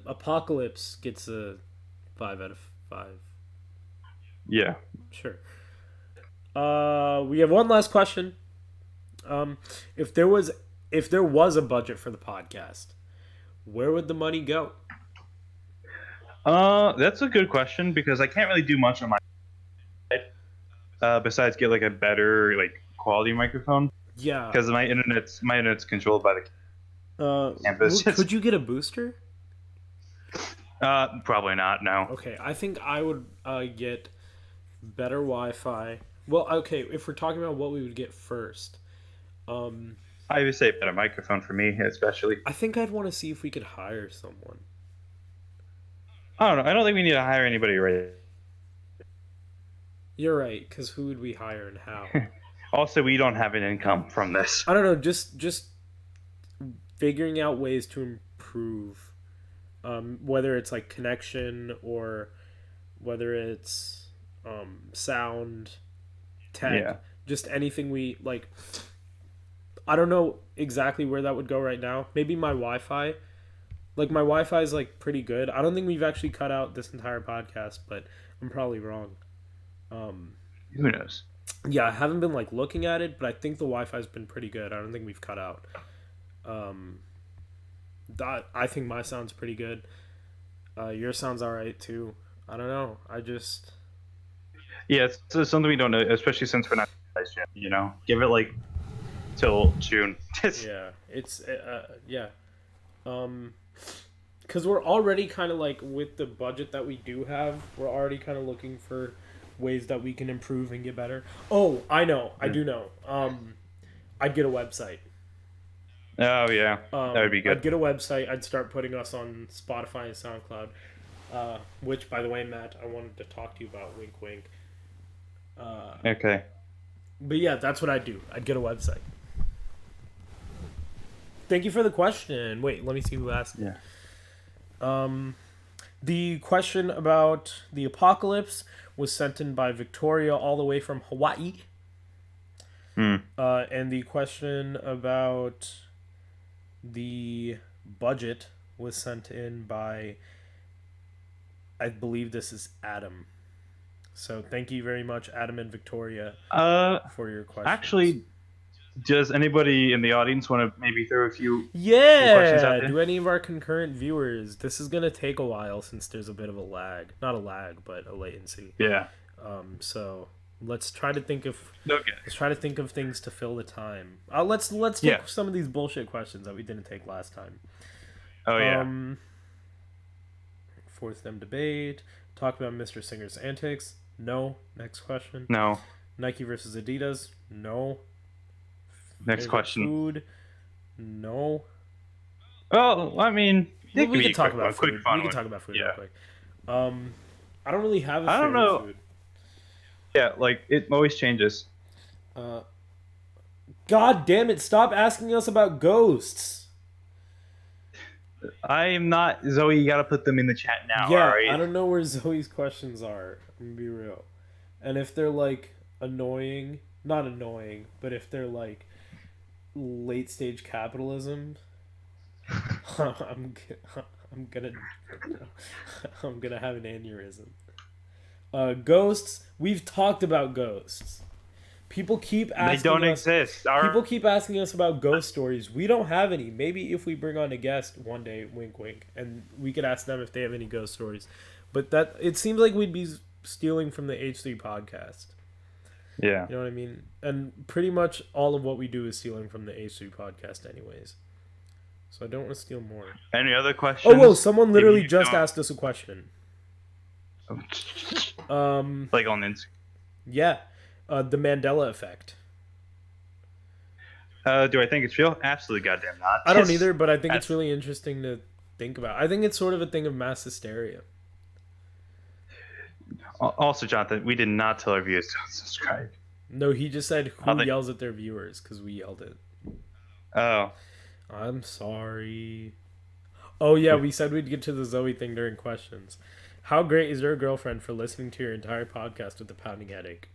apocalypse gets a 5 out of 5. Yeah. Sure. We have one last question. If there was a budget for the podcast, where would the money go? That's a good question because I can't really do much on my side, besides get like a better like quality microphone. Yeah. Because my internet's controlled by the campus. Could you get a booster? Probably not. No. Okay, I think I would get better Wi-Fi. Well, okay, if we're talking about what we would get first, I would say better microphone for me, especially. I think I'd want to see if we could hire someone. I don't know. I don't think we need to hire anybody right. You're right, because who would we hire and how? Also, we don't have an income from this. I don't know, just figuring out ways to improve, whether it's like connection or whether it's sound, tech, just anything we like. I don't know exactly where that would go right now. Maybe my Wi-Fi. Like my Wi-Fi is like pretty good. I don't think we've actually cut out this entire podcast, but I'm probably wrong. Who knows? Yeah, I haven't been like looking at it, but I think the Wi-Fi's been pretty good. I don't think we've cut out. I think my sound's pretty good. Your sound's all right too. I don't know. Yeah, it's something we don't know, especially since we're not yet. Give it like till June. Yeah, it's yeah. Because we're already kind of like with the budget that we do have, we're already kind of looking for ways that we can improve and get better. Oh, I know. I do know. I'd get a website. Oh yeah, that would be good. I'd get a website. I'd start putting us on Spotify and SoundCloud. Which, by the way, Matt, I wanted to talk to you about. Wink, wink. Okay. But yeah, that's what I'd do. I'd get a website. Thank you for the question. Wait, let me see who asked. Yeah. The question about the apocalypse was sent in by Victoria all the way from Hawaii. And the question about the budget was sent in by, I believe this is Adam. So thank you very much, Adam and Victoria, for your questions. Actually, does anybody in the audience want to maybe throw a few yeah, questions out there? Do any of our concurrent viewers? This is gonna take a while since there's a bit of a lag. Not a lag, but a latency. Yeah. So let's try to think of Okay. let's try to think of things to fill the time. Let's take some of these bullshit questions that we didn't take last time. Oh yeah. Force them debate. Talk about Mr. Singer's antics. No. Next question. No. Nike versus Adidas. No. Next Favorite question. Food. No. Well, I mean, We can talk about food. fun We can one. talk about food Yeah. real quick. I don't really have a I don't favorite know. food. Yeah, like it always changes. God damn it! Stop asking us about ghosts. I am not Zoe. You gotta put them in the chat now. Yeah, all right? I don't know where Zoe's questions are. I'm gonna be real. And if they're like annoying, not annoying, but if they're like late stage capitalism, I'm gonna have an aneurysm. Ghosts. We've talked about ghosts. People keep asking. They don't us, exist. People keep asking us about ghost stories. We don't have any. Maybe if we bring on a guest one day, wink, wink, and we could ask them if they have any ghost stories. But that it seems like we'd be stealing from the H3 podcast. Yeah. You know what I mean? And pretty much all of what we do is stealing from the H3 podcast, anyways. So I don't want to steal more. Any other questions? Oh, whoa! Someone literally You just don't- asked us a question. like on Instagram. Yeah, the Mandela effect. Do I think it's real? Absolutely goddamn not. I don't either, but I think it's really interesting to think about. I think it's sort of a thing of mass hysteria. Also, Jonathan, we did not tell our viewers to subscribe. No, he just said who yells at their viewers because we yelled it. Oh. I'm sorry. Oh yeah, we said we'd get to the Zoe thing during questions. How great is your girlfriend for listening to your entire podcast with a pounding headache?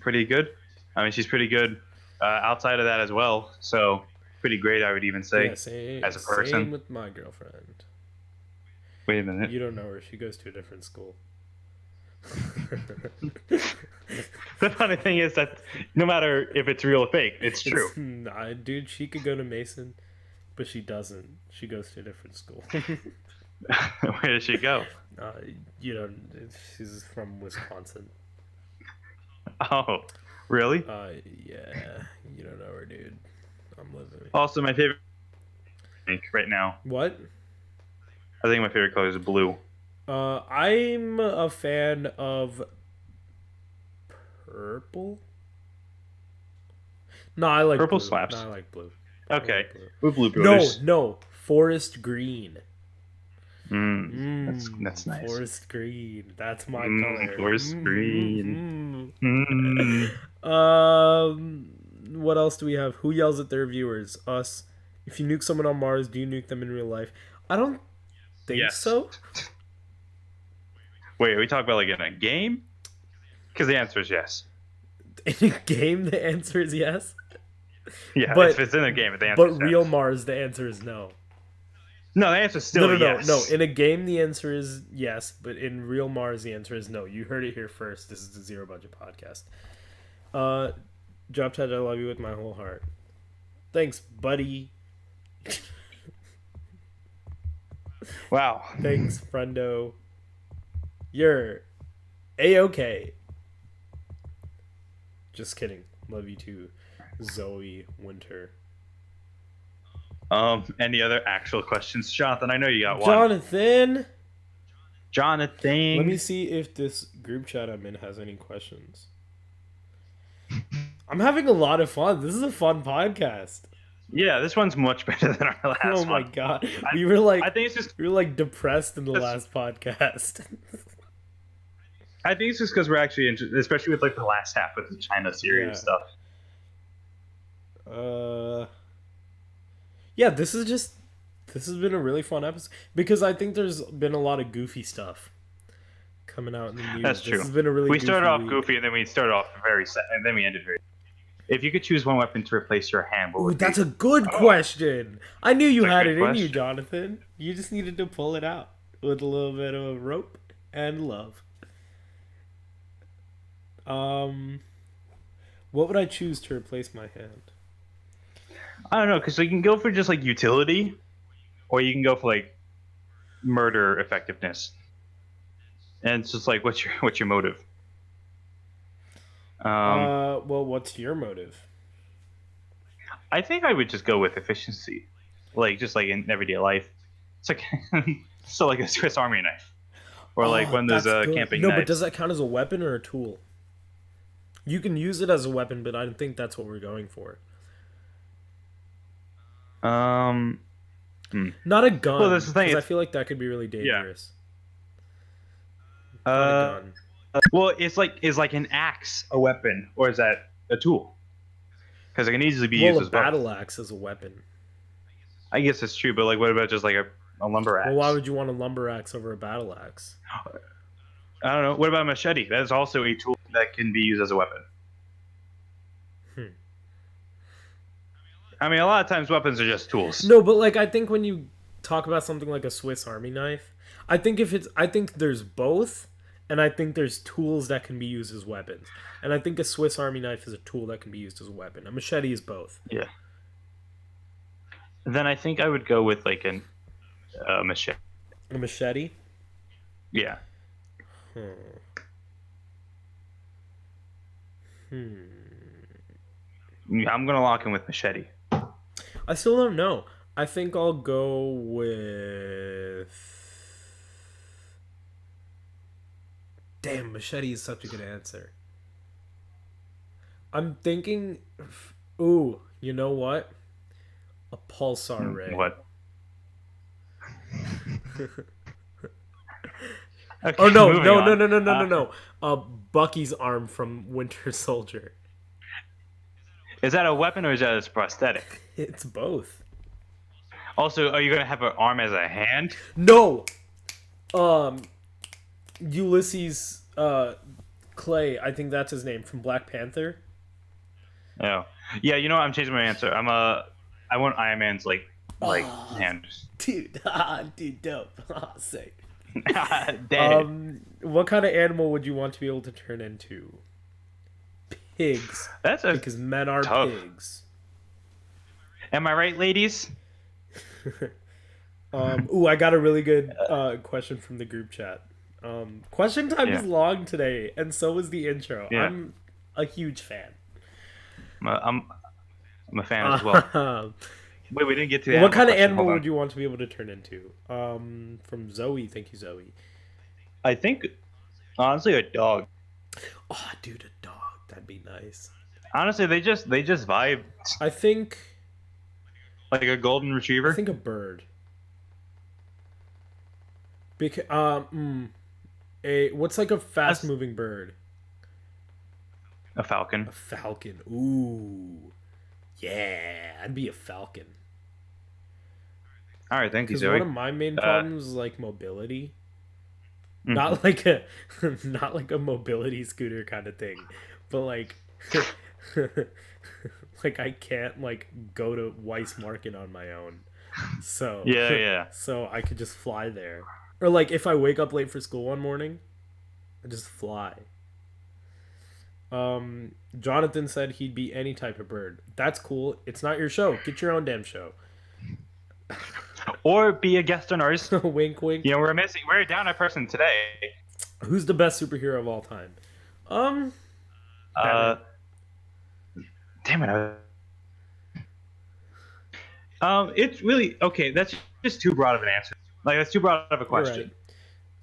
Pretty good. I mean, she's pretty good outside of that as well. So, pretty great, I would even say, Yeah, same, as a person. Same with my girlfriend. Wait a minute. You don't know her. She goes to a different school. The funny thing is that no matter if it's real or fake, it's true. Nah, dude, she could go to Mason, but she doesn't. She goes to a different school. Where does she go? You know, she's from Wisconsin. Oh. Really? Yeah, you don't know her, dude. I'm living. Also, my favorite pink right now. What? I think my favorite color is blue. I'm a fan of purple. No, I like Purple blue. slaps. No, I like blue. Okay. Blue. We're blue No, brothers. no, forest green. That's nice. Forest green. That's my color. Forest green. What else do we have? Who yells at their viewers? Us. If you nuke someone on Mars, do you nuke them in real life? I don't think Yes. so. Wait, are we talking about like in a game? Because the answer is yes. In a game, the answer is yes. Yeah, But- if it's in a game, the answer But is real yes. Mars, the answer is no. No, the answer is still No. yes. In a game, the answer is yes, but in real Mars, the answer is no. You heard it here first. This is the Zero Budget Podcast. Drop Ted, I love you with my whole heart. Thanks, buddy. Wow. Thanks, friendo. You're A-okay. Just kidding. Love you too, Zoe Winter. Any other actual questions, Jonathan? I know you got one. Jonathan! Jonathan. Let me see if this group chat I'm in has any questions. I'm having a lot of fun. This is a fun podcast. Yeah, this one's much better than our last one. Oh my god. We were like I think it's just. depressed in the last podcast. I think it's just because we're actually interested, especially with like the last half of the China series Yeah. stuff. Yeah, this has been a really fun episode because I think there's been a lot of goofy stuff coming out in the news. That's true. This has been a really We started off week. goofy, and then we started off very sad, and then we ended very. If you could choose one weapon to replace your hand, what Ooh, would it that's be? a good question. I knew you That's a had good it in you, question. Jonathan. You just needed to pull it out with a little bit of rope and love. What would I choose to replace my hand? I don't know, because you can go for just like utility, or you can go for like murder effectiveness. And it's just like, what's your motive? Well, what's your motive? I think I would just go with efficiency, like just like in everyday life. It's like so like a Swiss Army knife, or like one of those That's good. camping No, knives. but does that count as a weapon or a tool? You can use it as a weapon, but I don't think that's what we're going for. Not a gun. Well, that's the thing, 'cause I it's- feel like that could be really dangerous. Not a uh, gun. well, is like an axe a weapon, or is that a tool? Because it can easily be used Well, a as both. battle axe is a weapon. I guess it's true, but like, what about just like a lumber axe? Well, why would you want a lumber axe over a battle axe? I don't know. What about a machete? That is also a tool that can be used as a weapon. I mean, a lot of times weapons are just tools. No, but like I think when you talk about something like a Swiss Army knife, I think there's both, and I think there's tools that can be used as weapons, and I think a Swiss Army knife is a tool that can be used as a weapon. A machete is both. Yeah. Then I think I would go with like a machete. A machete. Yeah. I'm gonna lock in with machete. I still don't know. I think I'll go with. Damn, machete is such a good answer. I'm thinking. Ooh, you know what? A pulsar ray. What? Okay, Oh no, moving no, on. no, no, no, no, no, no. Bucky's arm from Winter Soldier. Is that a weapon or is that a prosthetic? It's both. Also, are you gonna have an arm as a hand? No. Ulysses Clay, I think that's his name from Black Panther. No. Yeah, you know what? I'm changing my answer. I want Iron Man's like hand. Dude, dude, dope. Sick. Dang. What kind of animal would you want to be able to turn into? Pigs, That's a. because men are tough. pigs. Am I right, ladies? Ooh, I got a really good question from the group chat. Question time is Yeah. long today, and so is the intro. Yeah. I'm a huge fan. I'm a fan as well. Wait, we didn't get to the what kind of question. animal Hold on. would you want to be able to turn into? From Zoe. Thank you, Zoe. I think honestly a dog. Oh, dude, a dog. That'd be nice. Honestly, they just vibe I think like a golden retriever. a bird. Because what's like a fast moving bird? A falcon. A falcon. Ooh. Yeah, I'd be a falcon. All right, thank you, Because Zoe. one of my main problems is like mobility. Mhm. Not like a not like a mobility scooter kind of thing, but like like I can't like go to Weiss Market on my own. So Yeah. so I could just fly there. Or like if I wake up late for school one morning, I just fly. Jonathan said he'd be any type of bird. That's cool. It's not your show. Get your own damn show. Or be a guest on ours. Wink, wink. You know, we're down a person today. Who's the best superhero of all time? Batman. Damn it. It's really okay. That's just too broad of an answer. Like that's too broad of a question.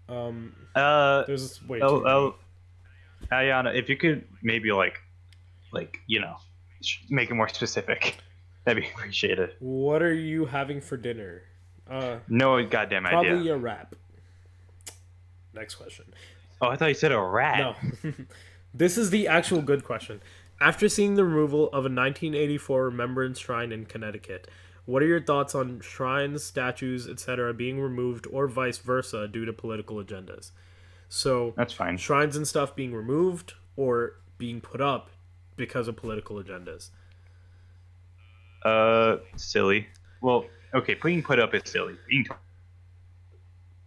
Right. There's way too many. Ayana, if you could maybe like you know, make it more specific, that'd be appreciated. What are you having for dinner? No goddamn Probably idea. a wrap. Next question. Oh, I thought you said a rat. No. This is the actual good question. After seeing the removal of a 1984 Remembrance Shrine in Connecticut, what are your thoughts on shrines, statues, etc. being removed or vice versa due to political agendas? So That's fine. Shrines and stuff being removed or being put up because of political agendas. Silly. Well, okay, being put up is silly.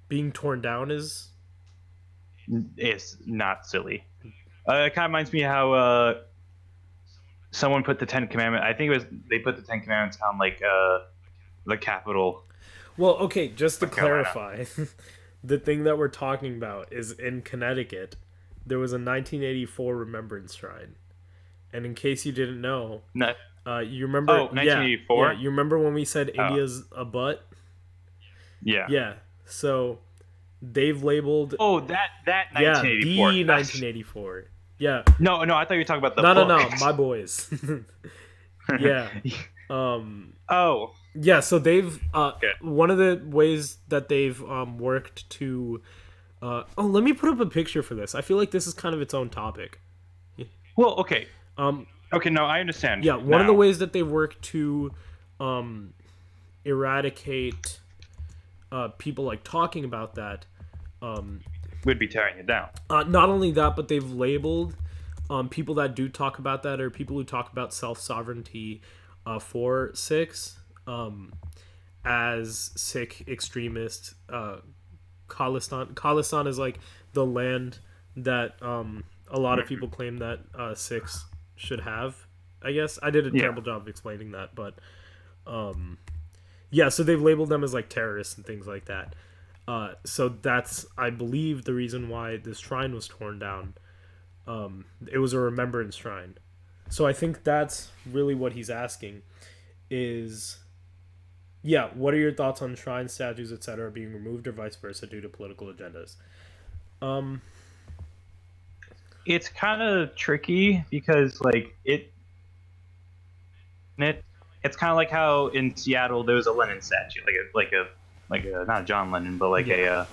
Being torn down is Not silly. It kind of reminds me how someone put the Ten Commandments. I think it was they put the Ten Commandments on like the Capitol. well, okay. Just to North Carolina. clarify, the thing that we're talking about is in Connecticut. There was a 1984 Remembrance Shrine, and in case you didn't know, No, you remember? Oh, 1984? Yeah, you remember when we said India's a butt? yeah. Yeah. So they've labeled. Oh, that Yeah, 1984. the 1984. Yeah. No, I thought you were talking about the No, book. my boys. Yeah. Oh, Yeah, so they've Okay. one of the ways that they've worked to let me put up a picture for this. I feel like this is kind of its own topic. well, okay. Um Okay, no, I understand. yeah, one of the now. ways that they've worked to eradicate people like talking about that would be tearing it down. not only that, but they've labeled people that do talk about that or people who talk about self-sovereignty for Sikhs as Sikh extremists. Khalistan is like the land that a lot of people claim that Sikhs should have. I guess I did a terrible job of explaining that, but yeah, so they've labeled them as like terrorists and things like that. So that's, I believe, the reason why this shrine was torn down. It was a remembrance shrine. So I think that's really what he's asking is, yeah, what are your thoughts on shrines, statues, etc. being removed or vice versa due to political agendas? It's kind of tricky because like it's kind of like how in Seattle there was a Lenin statue, like a not John Lennon, but like a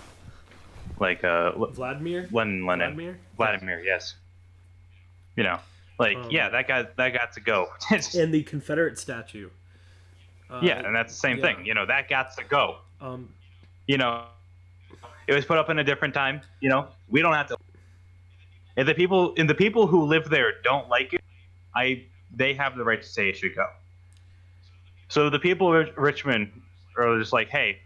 Vladimir? Vladimir, yes. You know, like yeah, that got to go. And the Confederate statue. Yeah, and that's the same thing. You know, that got to go. You know, it was put up in a different time. You know, we don't have to. If the people who live there don't like it, they have the right to say it should go. So the people of Richmond are just like, hey,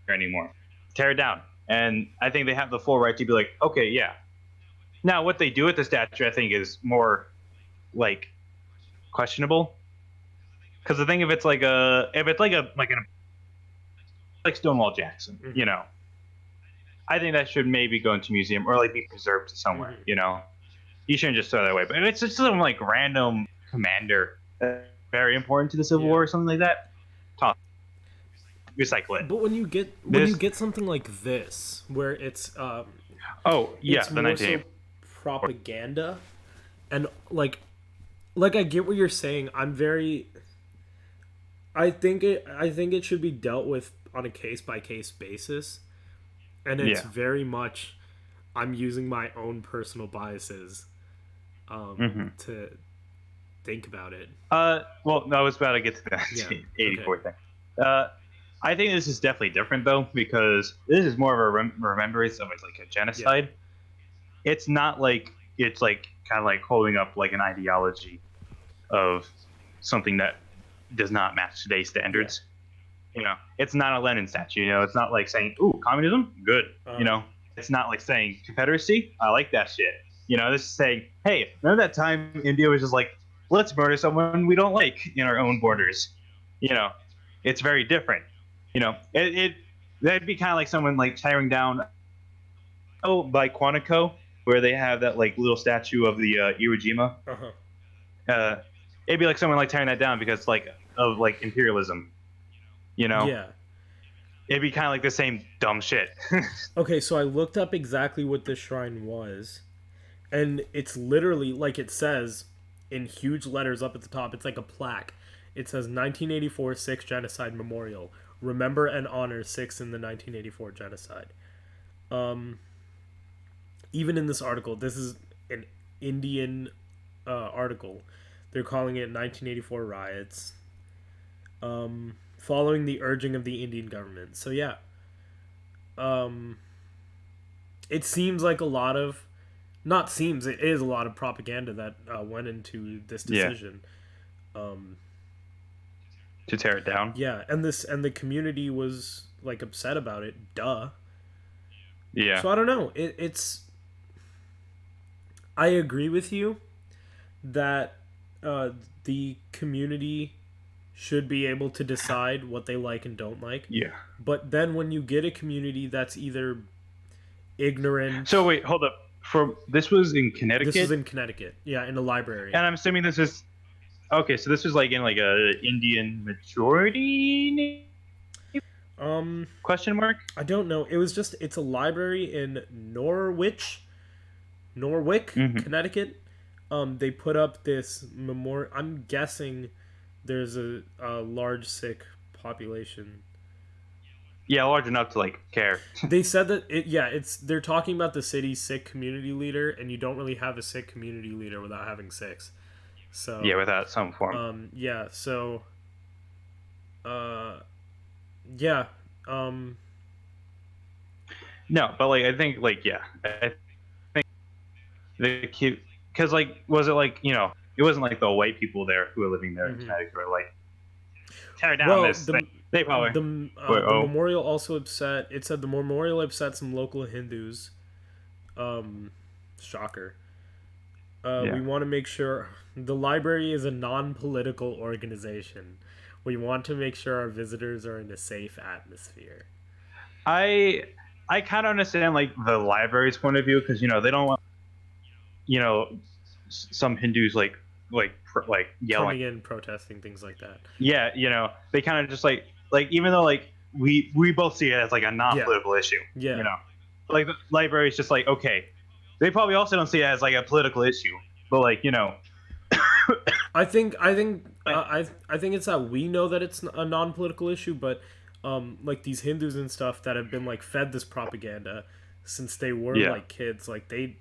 anymore, tear it down. And I think they have the full right to be like, okay, yeah. Now what they do with the statue, I think, is more like questionable. Because the thing, if it's like Stonewall Jackson, Mm-hmm. you know, I think that should maybe go into a museum or like be preserved somewhere, Mm-hmm. you know. you shouldn't just throw that away. But it's just some like random commander very important to the Civil War or something like that. Toss, recycle it. But when you get something like this, where it's it's the more so 1980. propaganda, and like I get what you're saying. I think it should be dealt with on a case by case basis, and it's very much I'm using my own personal biases to think about it. Well, no, I was about to get to the 1984 thing. I think this is definitely different though, because this is more of a remembrance of like a genocide. It's not like it's like kind of like holding up like an ideology of something that does not match today's standards. You know, it's not a Lenin statue. You know, it's not like saying, "Ooh, communism, good." You know, it's not like saying Confederacy. I like that shit. You know, this is saying, "Hey, remember that time India was just like, let's murder someone we don't like in our own borders." You know, it's very different. You know, that'd be kind of like someone like tearing down by Quantico, where they have that like little statue of the Iwo Jima. It'd be like someone like tearing that down because like of like imperialism. You know? Yeah. It'd be kind of like the same dumb shit. Okay, so I looked up exactly what this shrine was, and it's literally like it says in huge letters up at the top. It's like a plaque. It says 1984 Six Genocide Memorial. Remember and honor six in the 1984 genocide. Even in this article, this is an Indian article. They're calling it 1984 riots. Following the urging of the Indian government. So yeah. It seems like a lot of... Not seems, it is a lot of propaganda that went into this decision. To tear it down? Yeah, and the community was like upset about it. Duh. Yeah. So I don't know. It's... I agree with you that the community should be able to decide what they like and don't like. Yeah. But then when you get a community that's either ignorant... So wait, hold up. This was in Connecticut? This was in Connecticut. Yeah, in a library. And I'm assuming this is... Okay, so this was like in like a Indian majority? Question mark? I don't know. It was just... It's a library in Norwich, Connecticut. They put up this memorial... I'm guessing... There's a large Sikh population. Yeah, large enough to like care. They said that they're talking about the city's Sikh community leader, and you don't really have a Sikh community leader without having Sikhs. So yeah, without some form. No, but like I think I think the cute because like was it like it wasn't like the white people there who were living there in Connecticut were like tear down this thing. They probably the memorial also upset. It said the memorial upset some local Hindus. Shocker. We want to make sure the library is a non-political organization. We want to make sure our visitors are in a safe atmosphere. I kind of understand like the library's point of view because they don't want some Hindus like yelling, coming in, protesting, things like that. Yeah, they kind of just like even though like we both see it as like a non-political issue. Yeah. Like the library is just like okay. They probably also don't see it as like a political issue, but like I think it's that we know that it's a non-political issue, but like these Hindus and stuff that have been like fed this propaganda since they were like kids, like they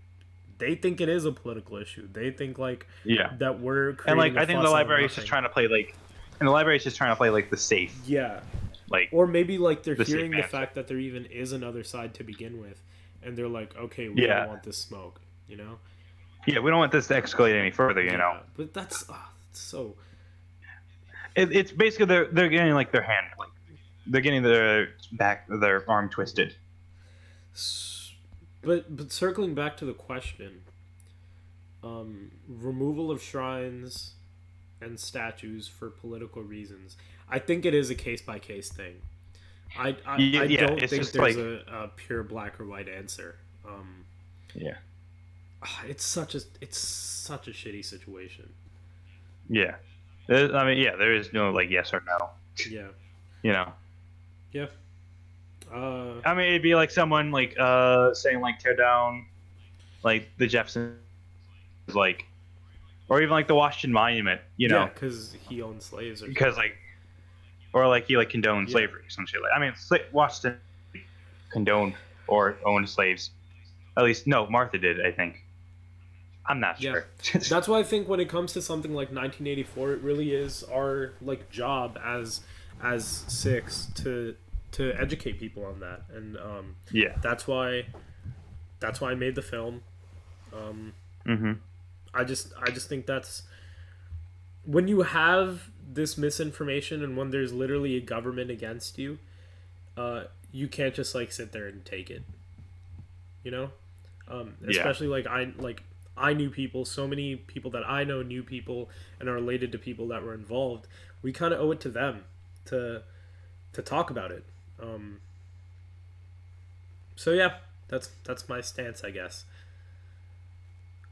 think it is a political issue. They think like that we're creating and like I think the library is just trying to play like, and the library is just trying to play like the safe. Yeah. Like or maybe like they're hearing the fact that there even is another side to begin with, and they're like, okay, we don't want this smoke, Yeah, we don't want this to escalate any further, you know. But that's so. It's basically they're getting like their hand, like they're getting their arm twisted. But circling back to the question, removal of shrines and statues for political reasons. I think it is a case by case thing. I don't think there's a pure black or white answer. it's such a shitty situation. Yeah. I mean, yeah, there is no like yes or no. Yeah. You know. Yeah. I mean, it'd be like someone like saying like tear down like the Jeffersons, like, or even like the Washington Monument. You yeah, know, because he owned slaves or because like, or like he like condoned Yeah. slavery or some shit. Like, I mean, Washington condoned or owned slaves. At least no, Martha did. I think. I'm not Yeah. sure. That's why I think when it comes to something like 1984, it really is our like job as six to educate people on that, and yeah. that's why I made the film. Mm-hmm. I just think that's when you have this misinformation and when there's literally a government against you, you can't just like sit there and take it. You know, especially like I knew people, so many people that I know knew people and are related to people that were involved. We kind of owe it to them to talk about it. So yeah, that's my stance, I guess.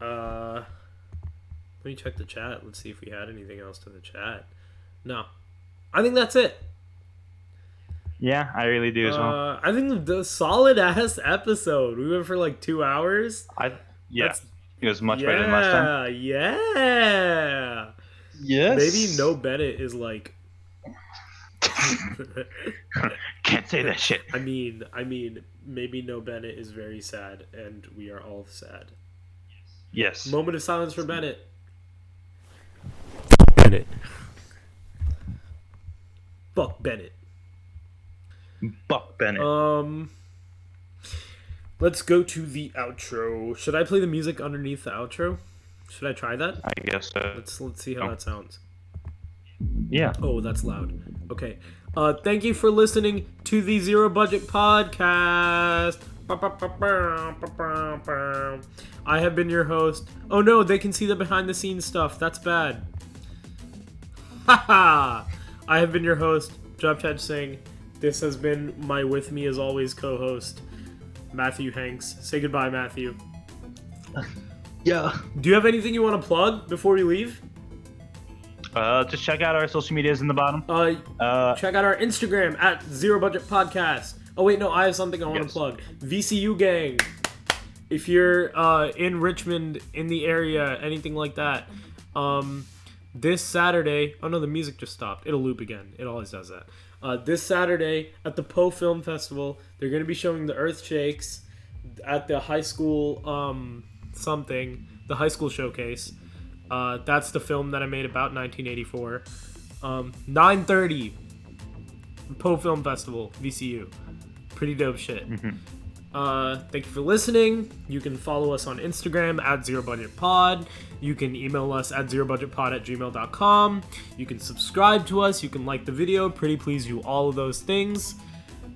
Let me check the chat. Let's see if we had anything else to the chat. No, I think that's it. Yeah, I really do as well. I think the solid ass episode. We went for like 2 hours. It was much better than last time. Yeah. Yes. Maybe No Bennett is like. Can't say that shit. I mean, maybe No Bennett is very sad, and we are all sad. Yes. Moment of silence for Bennett. Bennett. Fuck Bennett. Buck Bennett. Let's go to the outro. Should I play the music underneath the outro? Should I try that? I guess so. Let's see how that sounds. Yeah. Oh, that's loud. Okay. Thank you for listening to the Zero Budget Podcast. I have been your host. Oh no, they can see the behind the scenes stuff. That's bad. Haha. I have been your host, Javtej Singh. This has been my with me as always co-host, Matthew Hanks. Say goodbye, Matthew. Yeah. Do you have anything you want to plug before we leave? Just check out our social medias in the bottom. Check out our Instagram at Zero Budget Podcast. Oh wait, no, I have something I want to plug. VCU Gang. If you're in Richmond, in the area, anything like that, this Saturday. Oh no, the music just stopped. It'll loop again. It always does that. This Saturday at the Poe Film Festival, they're going to be showing The Earth Shakes at the high school the high school showcase. That's the film that I made about 1984. 9:30, Poe Film Festival, VCU. Pretty dope shit. Thank you for listening. You can follow us on Instagram at ZeroBudgetPod. You can email us at zerobudgetpod@gmail.com. You can subscribe to us. You can like the video. Pretty please do all of those things.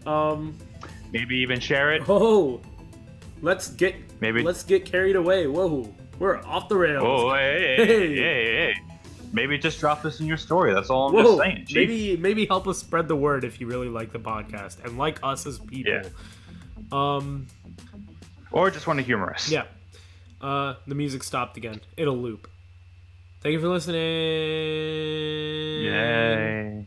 Maybe even share it. Oh, let's get carried away. Whoa, we're off the rails. Oh, hey. Maybe just drop this in your story. That's all I'm just saying. Chief. Maybe help us spread the word if you really like the podcast and like us as people. Yeah. Or just want to humor us. Yeah. The music stopped again. It'll loop. Thank you for listening. Yay.